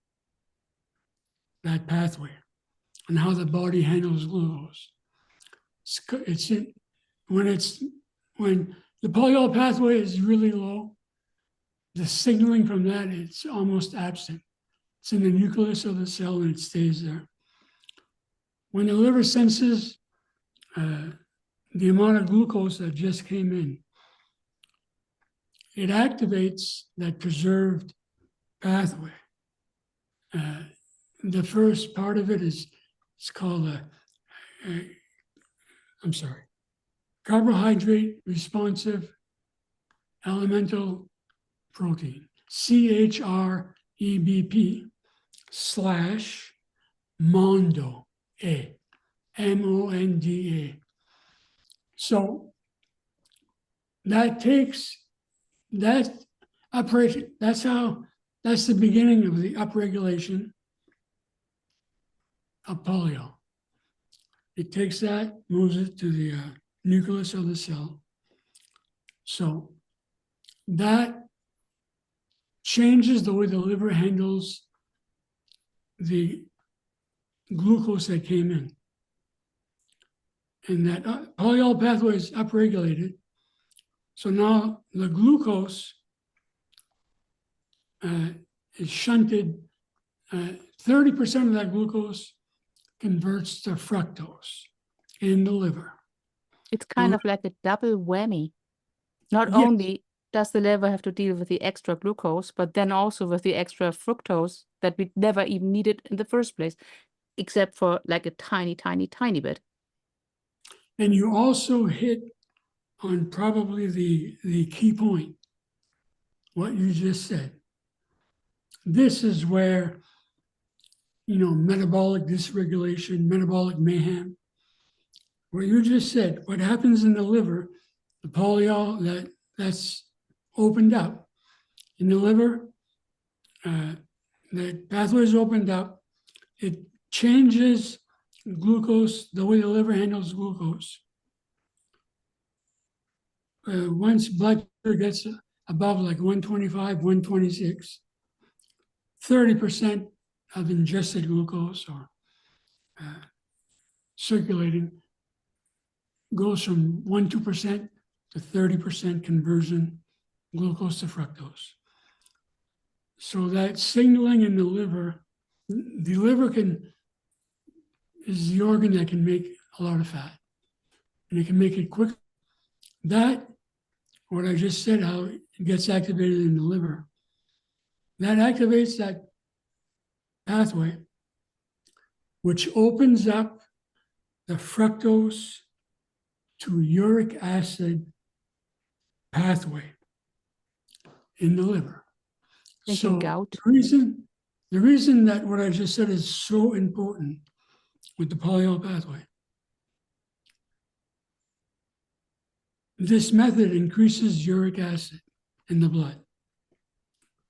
that pathway, and how the body handles glucose. When the polyol pathway is really low, the signaling from that is almost absent. It's in the nucleus of the cell and it stays there. When the liver senses the amount of glucose that just came in, it activates that preserved pathway. The first part of it is, it's called carbohydrate responsive elemental protein, CHREBP / MONDA, MONDA. So that takes that operation. That's the beginning of the upregulation of polyol. It takes that, moves it to the nucleus of the cell. So that changes the way the liver handles the glucose that came in. And that polyol pathway is upregulated. So now the glucose is shunted. 30% of that glucose converts to fructose in the liver. It's kind of like a double whammy. Not Yes. only does the liver have to deal with the extra glucose, but then also with the extra fructose that we never even needed in the first place, except for like a tiny, tiny, tiny bit. And you also hit on probably the key point, what you just said. This is where, metabolic dysregulation, metabolic mayhem, what you just said, what happens in the liver, the polyol that's opened up in the liver, the pathway is opened up, it changes glucose, the way the liver handles glucose. Once blood sugar gets above like 125, 126, 30% of ingested glucose or circulating goes from 1-2% to 30% conversion glucose to fructose. So that signaling in the liver is the organ that can make a lot of fat, and it can make it quick. That, what I just said, how it gets activated in the liver, that activates that pathway, which opens up the fructose to uric acid pathway in the liver. So gout. the reason that what I just said is so important with the polyol pathway, this method increases uric acid in the blood.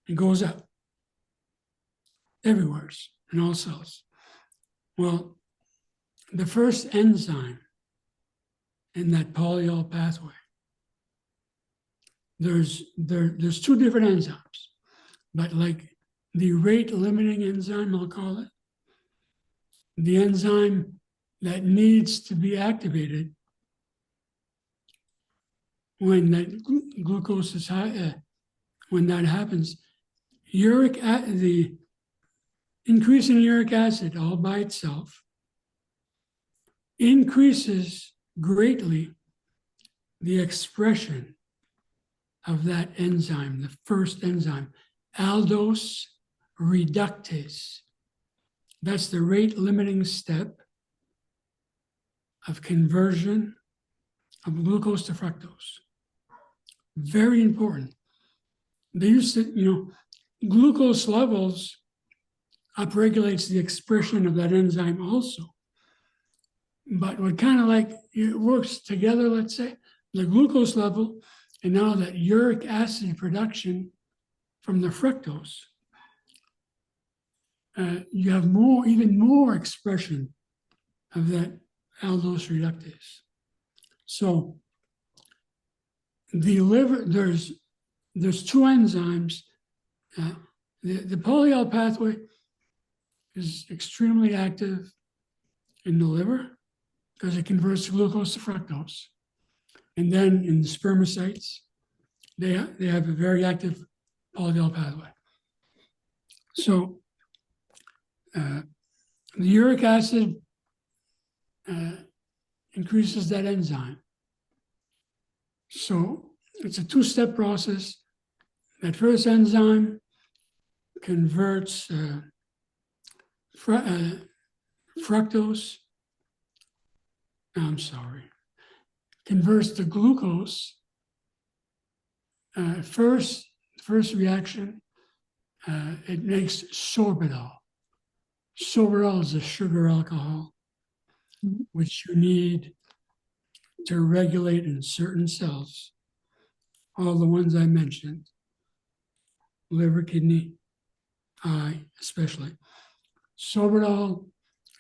It goes up everywhere, in all cells. Well, the first enzyme in that polyol pathway, there's two different enzymes, but like the rate limiting enzyme, I'll call it, the enzyme that needs to be activated when that glucose is high, when that happens, the increase in uric acid all by itself increases greatly the expression of that enzyme, the first enzyme, Aldose reductase. That's the rate limiting step of conversion of glucose to fructose. Very important. They used to, glucose levels upregulates the expression of that enzyme also. But what kind of like it works together, let's say, the glucose level and now that uric acid production from the fructose, you have even more expression of that aldose reductase. So the liver, there's two enzymes. The polyol pathway is extremely active in the liver because it converts glucose to fructose. And then in the spermatocytes, they have a very active polyol pathway. So the uric acid increases that enzyme. So it's a two-step process. that first enzyme converts fructose, converts the glucose. First reaction, it makes sorbitol. Sorbitol is a sugar alcohol, which you need to regulate in certain cells, all the ones I mentioned, liver, kidney, eye especially. Sorbitol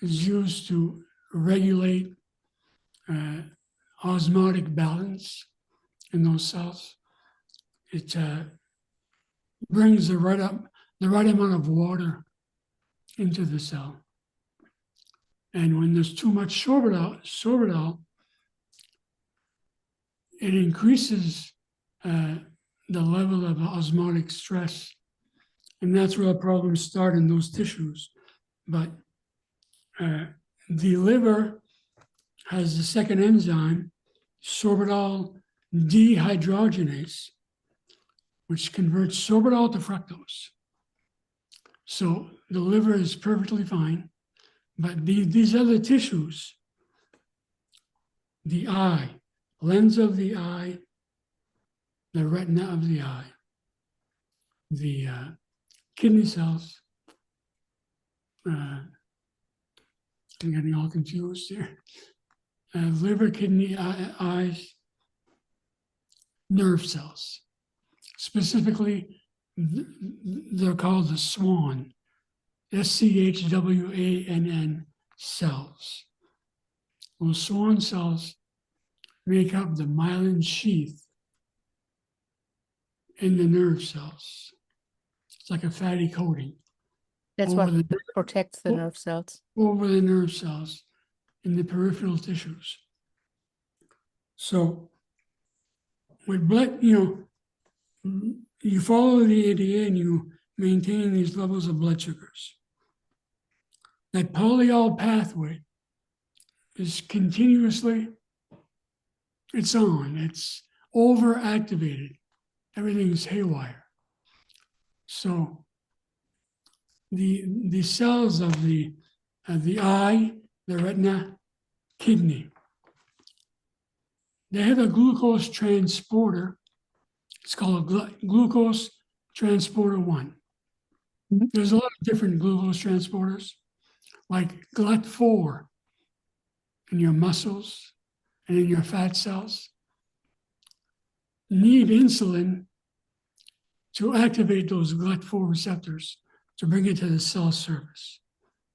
is used to regulate osmotic balance in those cells. It brings the right amount of water into the cell. And when there's too much sorbitol, it increases the level of osmotic stress. And that's where the problems start in those tissues. But the liver has the second enzyme, sorbitol dehydrogenase, which converts sorbitol to fructose. So the liver is perfectly fine, but these other tissues, the eye, lens of the eye, the retina of the eye, the kidney cells, I'm getting all confused here. Liver, kidney, eyes, nerve cells. Specifically, they're called the SWAN, SCHWANN cells. Those SWAN cells make up the myelin sheath in the nerve cells. It's like a fatty coating. That's what protects the nerve cells. Over the nerve cells in the peripheral tissues. So with blood, you follow the ADA and you maintain these levels of blood sugars. That polyol pathway is continuously, it's on, it's overactivated. Everything's haywire. So the cells of the eye, the retina, kidney, they have a glucose transporter. It's called glucose transporter 1. There's a lot of different glucose transporters, like GLUT4 in your muscles and in your fat cells. Need insulin to activate those GLUT4 receptors to bring it to the cell surface,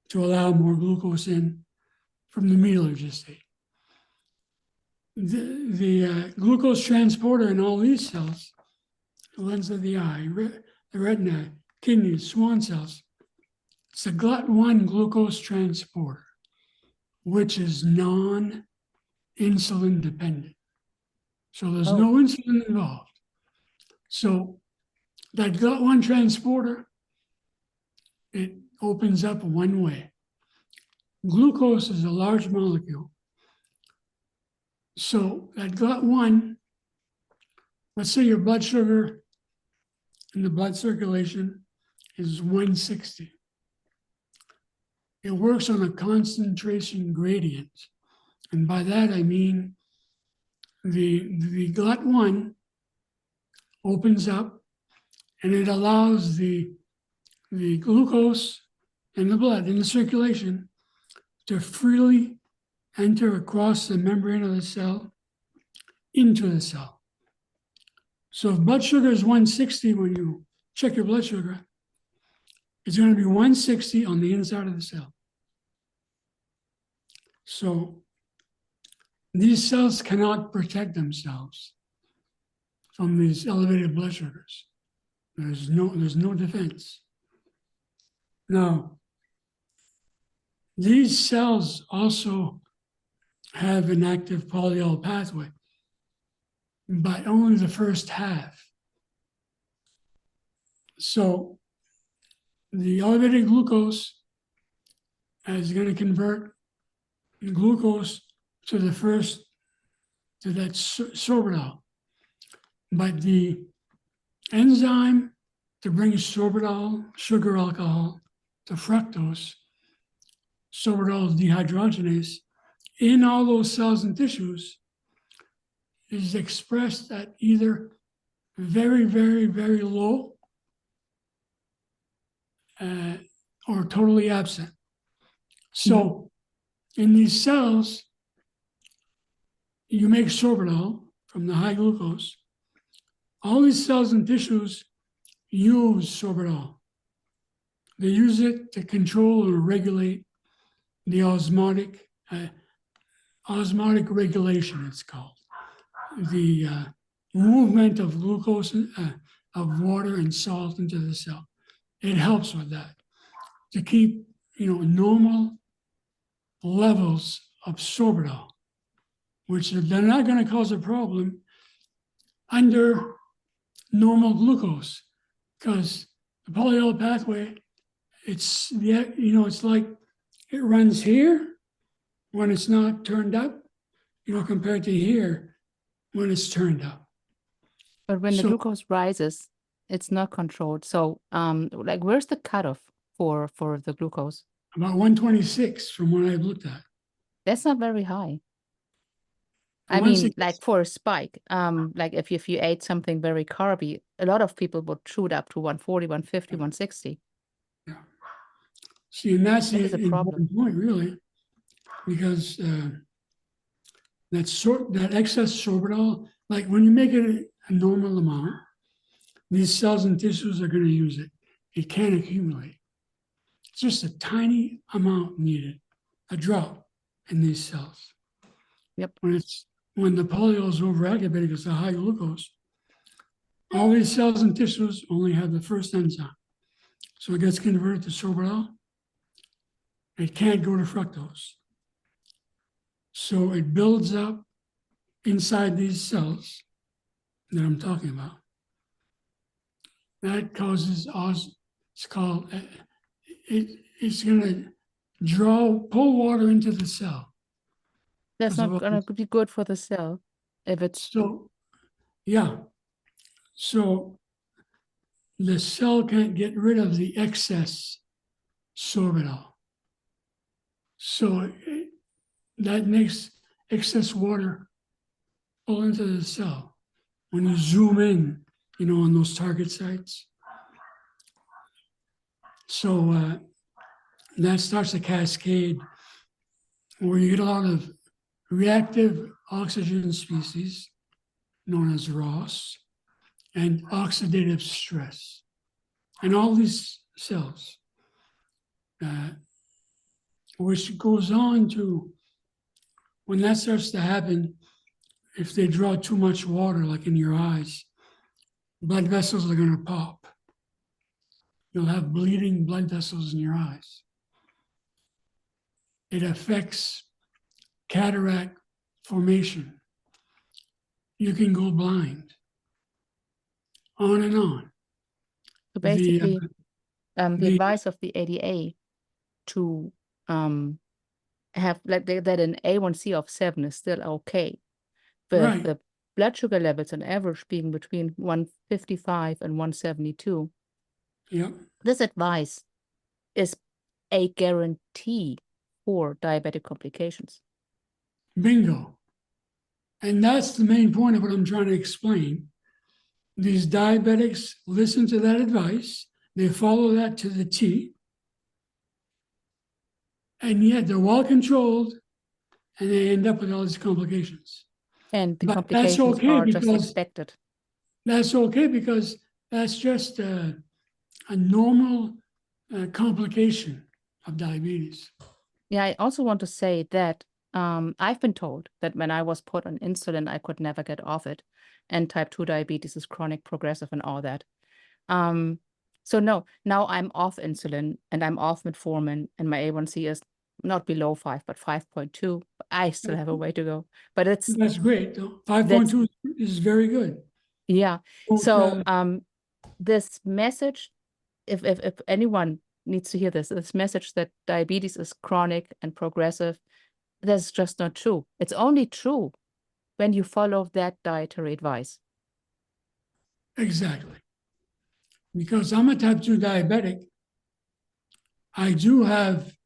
to allow more glucose in from the meallergia state. The glucose transporter in all these cells, the lens of the eye, the retina, kidneys, SWAN cells, it's a GLUT1 glucose transporter, which is non-insulin dependent. So there's no insulin involved. So that GLUT1 transporter, it opens up one way. Glucose is a large molecule. So that GLUT1, let's say your blood sugar in the blood circulation is 160. It works on a concentration gradient. And by that I mean the GLUT1 opens up and it allows the glucose in the blood, in the circulation, to freely enter across the membrane of the cell into the cell. So if blood sugar is 160 when you check your blood sugar, it's going to be 160 on the inside of the cell. So these cells cannot protect themselves from these elevated blood sugars. There's no defense. Now, these cells also have an active polyol pathway, but only the first half. So the elevated glucose is going to convert glucose to that sorbitol. But the enzyme to bring sorbitol, sugar alcohol, to fructose, sorbitol dehydrogenase, in all those cells and tissues is expressed at either very, very, very low or totally absent. So in these cells, you make sorbitol from the high glucose. All these cells and tissues use sorbitol. They use it to control or regulate the osmotic regulation, it's called. The movement of glucose, of water and salt into the cell. It helps with that to keep, normal levels of sorbitol, which they're not going to cause a problem under normal glucose, because the polyol pathway, it's like it runs here when it's not turned up, compared to here when it's turned up. But when the glucose rises, it's not controlled. So, where's the cutoff for the glucose? About 126 from what I've looked at. That's not very high. I mean, like for a spike, like if you ate something very carby, a lot of people would shoot up to 140, 150, 160. Yeah. See, and that's the problem. Point, really, because that excess sorbitol, like when you make it a normal amount, these cells and tissues are going to use it. It can't accumulate. It's just a tiny amount needed, a drop in these cells. Yep. When the polyol is overactivated, it's a high glucose. All these cells and tissues only have the first enzyme. So it gets converted to sorbitol. It can't go to fructose. So it builds up inside these cells that I'm talking about. That causes it's going to pull water into the cell. That's not going to be good for the cell if it's... So, yeah. So the cell can't get rid of the excess sorbitol. So that makes excess water pull into the cell. When you zoom in, on those target sites. So that starts a cascade where you get a lot of reactive oxygen species, known as ROS, and oxidative stress. And all these cells, which goes on to, when that starts to happen, if they draw too much water, like in your eyes, blood vessels are going to pop. You'll have bleeding blood vessels in your eyes. It affects cataract formation. You can go blind. On and on. So basically, the advice of the ADA to have that an A1C of 7 is still okay, but the blood sugar levels on average being between 155 and 172. Yeah. This advice is a guarantee for diabetic complications. Bingo. And that's the main point of what I'm trying to explain. These diabetics listen to that advice, they follow that to the T, and yet they're well controlled, and they end up with all these complications. And the complications are just expected. That's okay because that's just a normal complication of diabetes. Yeah, I also want to say that I've been told that when I was put on insulin, I could never get off it. And type 2 diabetes is chronic, progressive, and all that. So no, now I'm off insulin and I'm off metformin, and my A1C is not below 5, but 5.2. I still have a way to go, but that's great. 5.2 is very good. Yeah. So this message, if anyone needs to hear this message that diabetes is chronic and progressive, that's just not true. It's only true when you follow that dietary advice. Exactly. because I'm a type 2 diabetic, I do have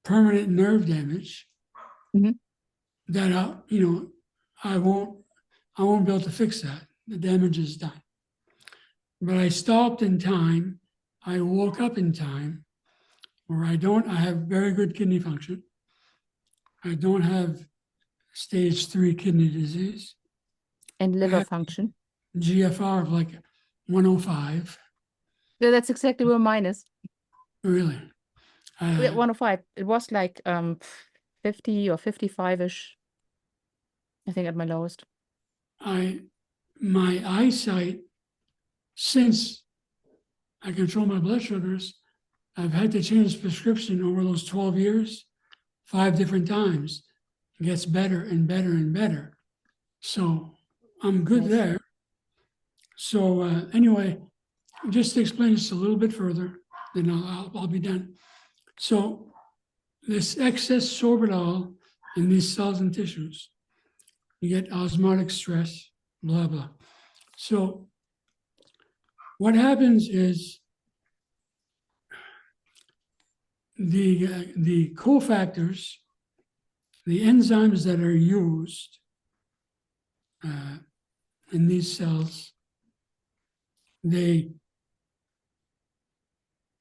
permanent nerve damage Mhm. that I won't be able to fix that. The damage is done. But I stopped in time. I woke up in time, where I have very good kidney function. I don't have stage 3 kidney disease. And I liver have function. GFR of like 105. Yeah, that's exactly where mine is. Really. Yeah, 105. It was like 50 or 55-ish, I think, at my lowest. My eyesight, since I control my blood sugars, I've had to change prescription over those 12 years, 5 different times. It gets better and better and better. So I'm good Nice. there. So anyway, just to explain this a little bit further, then I'll be done. So this excess sorbitol in these cells and tissues, you get osmotic stress, blah, blah. So what happens is the cofactors, the enzymes that are used in these cells, they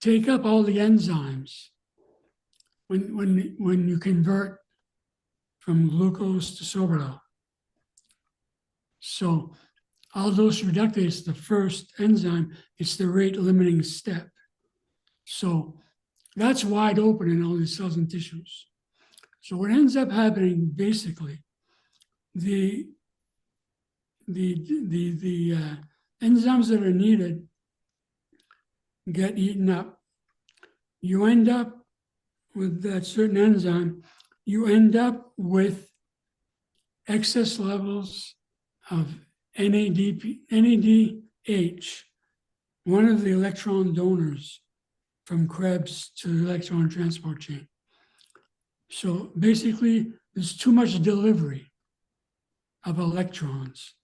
take up all the enzymes when you convert from glucose to sorbitol. So aldose reductase, the first enzyme, it's the rate limiting step. So that's wide open in all these cells and tissues. So what ends up happening, basically, the enzymes that are needed get eaten up. You end up with that certain enzyme, you end up with excess levels of NADH, one of the electron donors from Krebs to the electron transport chain. So basically, there's too much delivery of electrons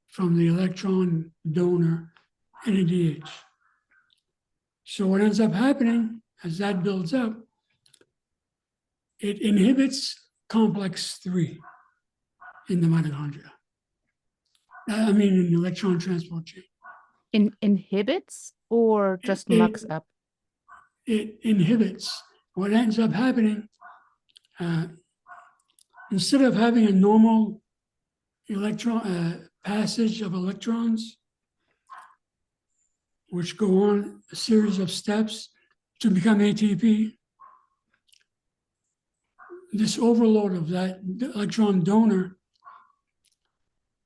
from the electron donor NADH. So what ends up happening as that builds up, it inhibits complex 3 in the mitochondria. I mean, in the electron transport chain. Inhibits or just It- mucks up? It inhibits. What ends up happening, instead of having a normal electron passage of electrons, which go on a series of steps to become ATP, this overload of that electron donor,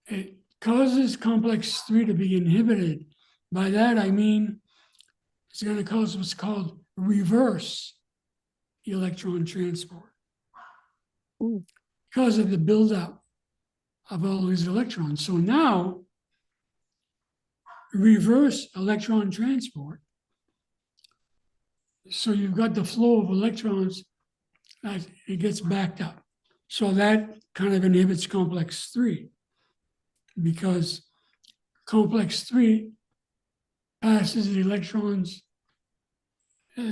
it causes complex 3 to be inhibited. By that, I mean it's going to cause what's called reverse electron transport. Ooh. Because of the buildup of all these electrons. So now, reverse electron transport. So you've got the flow of electrons, it gets backed up. So that kind of inhibits complex 3, because complex 3 passes the electrons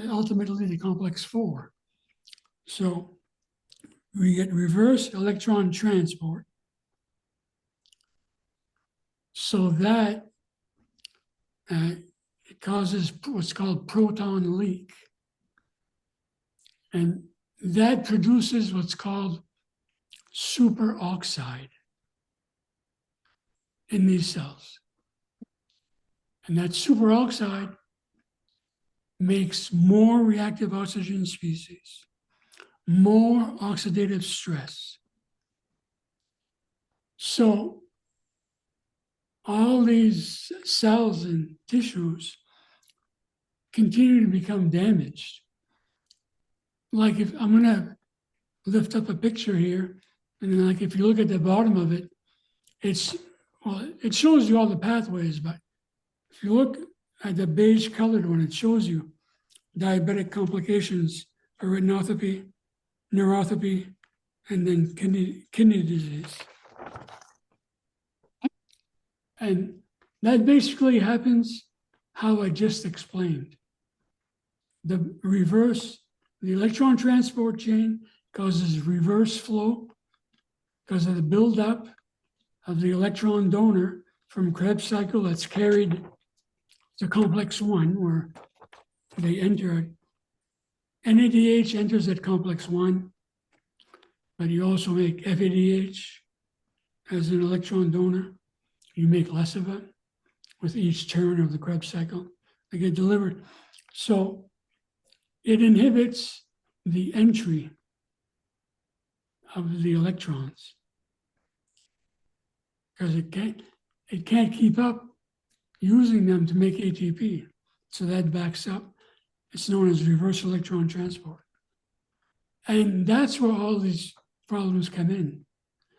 ultimately to complex 4. So we get reverse electron transport. So that it causes what's called proton leak. And that produces what's called superoxide in these cells. And that superoxide makes more reactive oxygen species, more oxidative stress. So all these cells and tissues continue to become damaged. Like, if I'm going to lift up a picture here, and then like if you look at the bottom of it, it shows you all the pathways, but if you look at the beige colored one, it shows you diabetic complications for retinopathy, neuropathy, and then kidney disease. And that basically happens how I just explained. The electron transport chain causes reverse flow because of the buildup of the electron donor from Krebs cycle that's carried to complex 1, where they enter. NADH enters at complex 1, but you also make FADH as an electron donor. You make less of it with each turn of the Krebs cycle. They get delivered. So it inhibits the entry of the electrons because it can't keep up using them to make ATP. So that backs up. It's known as reverse electron transport. And that's where all these problems come in.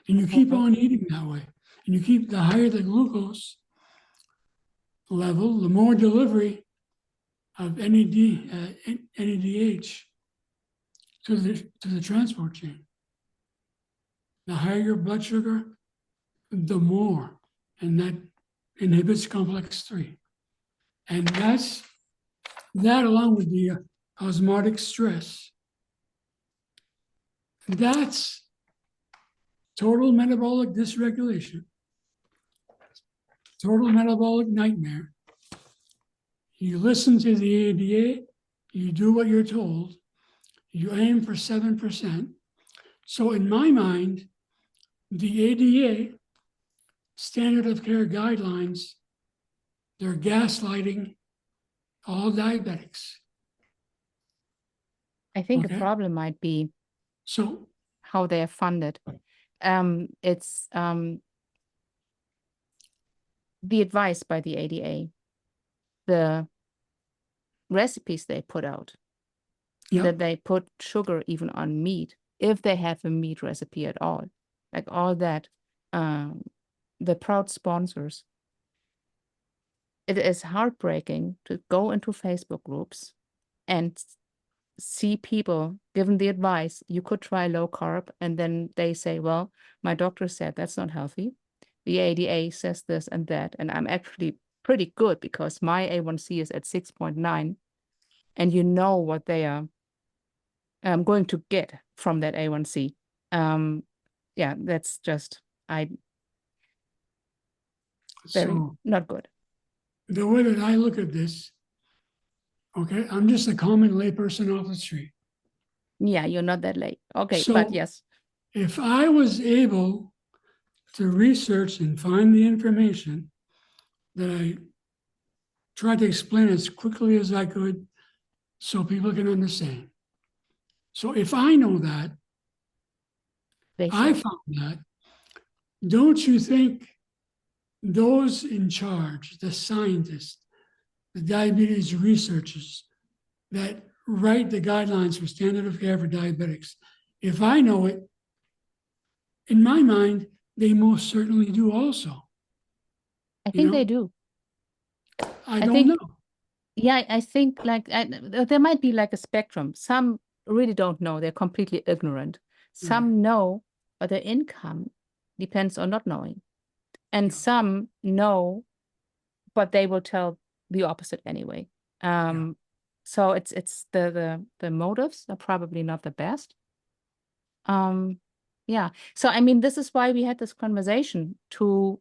And you keep on eating that way. And you keep, the higher the glucose level, the more delivery of NADH to the transport chain. The higher your blood sugar, the more. And that inhibits complex 3. And that along with the osmotic stress, that's total metabolic dysregulation, total metabolic nightmare. You listen to the ADA, you do what you're told, you aim for 7%. So in my mind, the ADA, standard of care guidelines, they're gaslighting all diabetics. I think the problem might be how they are funded. It's the advice by the ADA, the recipes they put out, that they put sugar even on meat, if they have a meat recipe at all, like all that, the proud sponsors. It is heartbreaking to go into Facebook groups and see people given the advice, you could try low carb, and then they say, well, my doctor said that's not healthy. The ADA says this and that, and I'm actually pretty good because my A1C is at 6.9, and you know what they are going to get from that A1C. Yeah, that's just, not good. The way that I look at this, okay, I'm just a common layperson off the street. Yeah, you're not that late. Okay, so but yes. If I was able to research and find the information that I tried to explain as quickly as I could so people can understand. So if I know that, I found that, don't you think those in charge, the scientists, the diabetes researchers that write the guidelines for standard of care for diabetics, if I know it, in my mind, they most certainly do also. I think they do. I don't know. Yeah, I think like there might be like a spectrum. Some really don't know. They're completely ignorant. Some know, but their income depends on not knowing. And some know, but they will tell the opposite anyway. So it's the motives are probably not the best. Yeah. So I mean, this is why we had this conversation to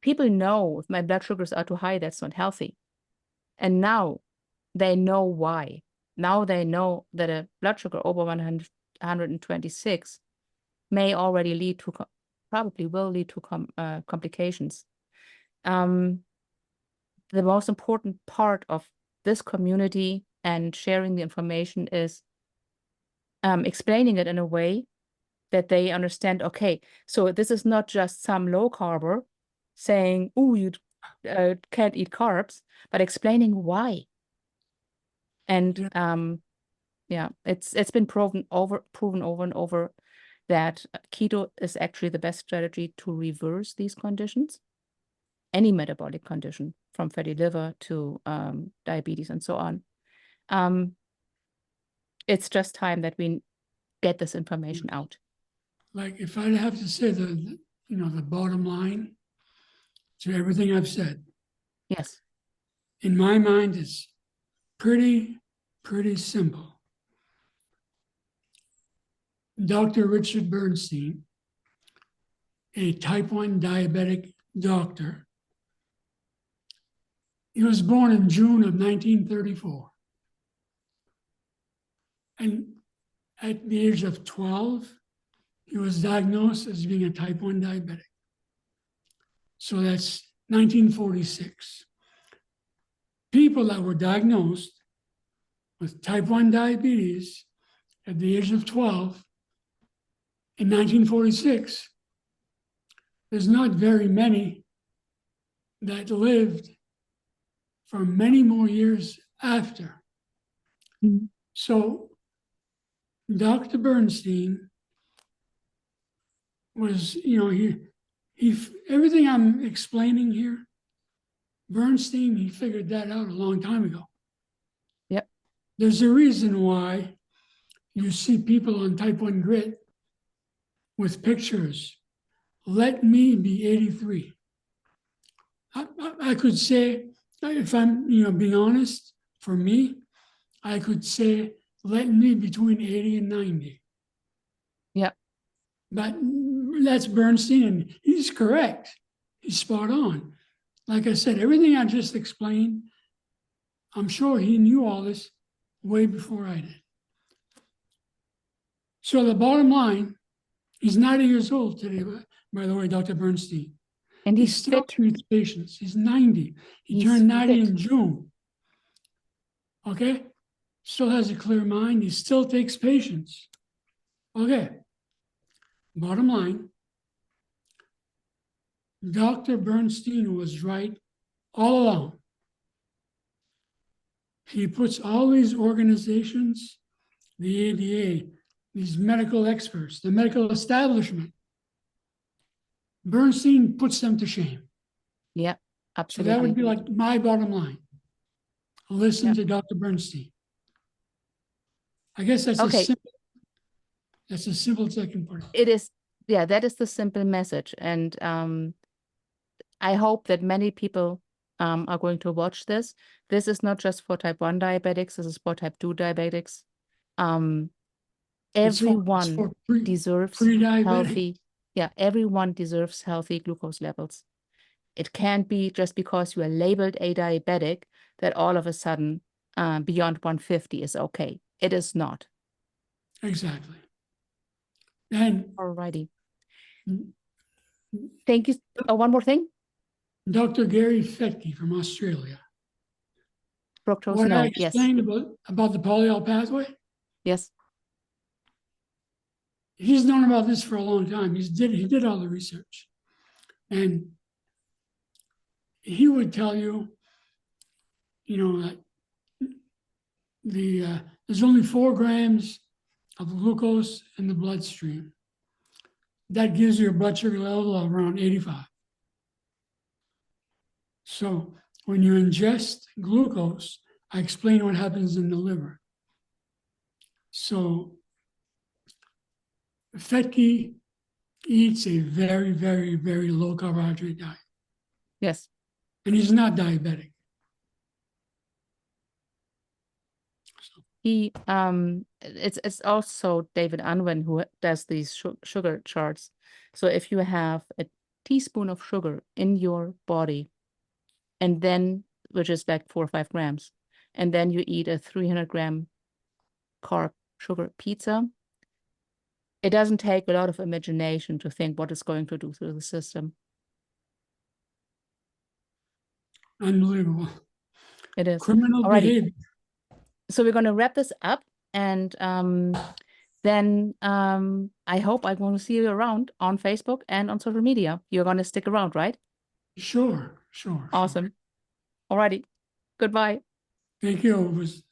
people know if my blood sugars are too high, that's not healthy. And now they know why. Now they know that a blood sugar over 126 may already lead to, probably will lead to complications. The most important part of this community and sharing the information is explaining it in a way that they understand, okay, so this is not just some low carber saying, oh, you can't eat carbs, but explaining why. And yeah, it's been proven over and over that keto is actually the best strategy to reverse these conditions, any metabolic condition, from fatty liver to diabetes and so on. It's just time that we get this information out. Like if I'd have to say the bottom line to everything I've said. Yes. In my mind, it's pretty simple. Dr. Richard Bernstein, a type 1 diabetic doctor, he was born in June of 1934. And at the age of 12, he was diagnosed as being a type 1 diabetic. So that's 1946. People that were diagnosed with type 1 diabetes at the age of 12 in 1946, there's not very many that lived for many more years after. Mhm. So Dr. Bernstein was, he everything I'm explaining here, Bernstein, he figured that out a long time ago. Yep. There's a reason why you see people on type 1 grit with pictures. Let me be 83. I could say, if I'm being honest, for me, I could say, let me between 80 and 90. Yep. But that's Bernstein, and he's correct. He's spot on. Like I said, everything I just explained, I'm sure he knew all this way before I did. So the bottom line, he's 90 years old today, by the way, Dr. Bernstein. And He he's still fit. treats patients. He's 90. He He's turned 90 fit. in June. Okay? Still has a clear mind. He still takes patients. Okay. Bottom line, Dr. Bernstein was right all along. He puts all these organizations, the ADA, these medical experts, the medical establishment, Bernstein puts them to shame. Yeah, So absolutely. that would be like my bottom line. Listen Yeah. to Dr. Bernstein. I guess that's Okay. as simple as I can put it. It is, yeah, that is the simple message. And I hope that many people are going to watch this. This is not just for type 1 diabetics, this is for type 2 diabetics. Everyone deserves pre-diabetic. healthy, everyone deserves healthy glucose levels. It can't be just because you are labeled a diabetic that all of a sudden beyond 150 is okay. It is not. Exactly. And Alrighty. Thank you. Oh, one more thing. Dr. Gary Fettke from Australia. Fructose, What I no, yes. explained about the polyol pathway, Yes. he's known about this for a long time. He did all the research. And he would tell you, that there's only 4 grams of glucose in the bloodstream. That gives you a blood sugar level of around 85. So when you ingest glucose, I explain what happens in the liver. So Fettke eats a very, very, very low carbohydrate diet. Yes. And he's not diabetic. He it's also David Unwin who does these sugar charts. So if you have a teaspoon of sugar in your body, and then which is like 4 or 5 grams, and then you eat a 300-gram carb sugar pizza, it doesn't take a lot of imagination to think what it's going to do through the system. Unbelievable. It is. Criminal behavior. So we're going to wrap this up, and then I hope I'm going to see you around on Facebook and on social media. You're going to stick around, right? Sure. Awesome. Alrighty. Goodbye. Thank you. It was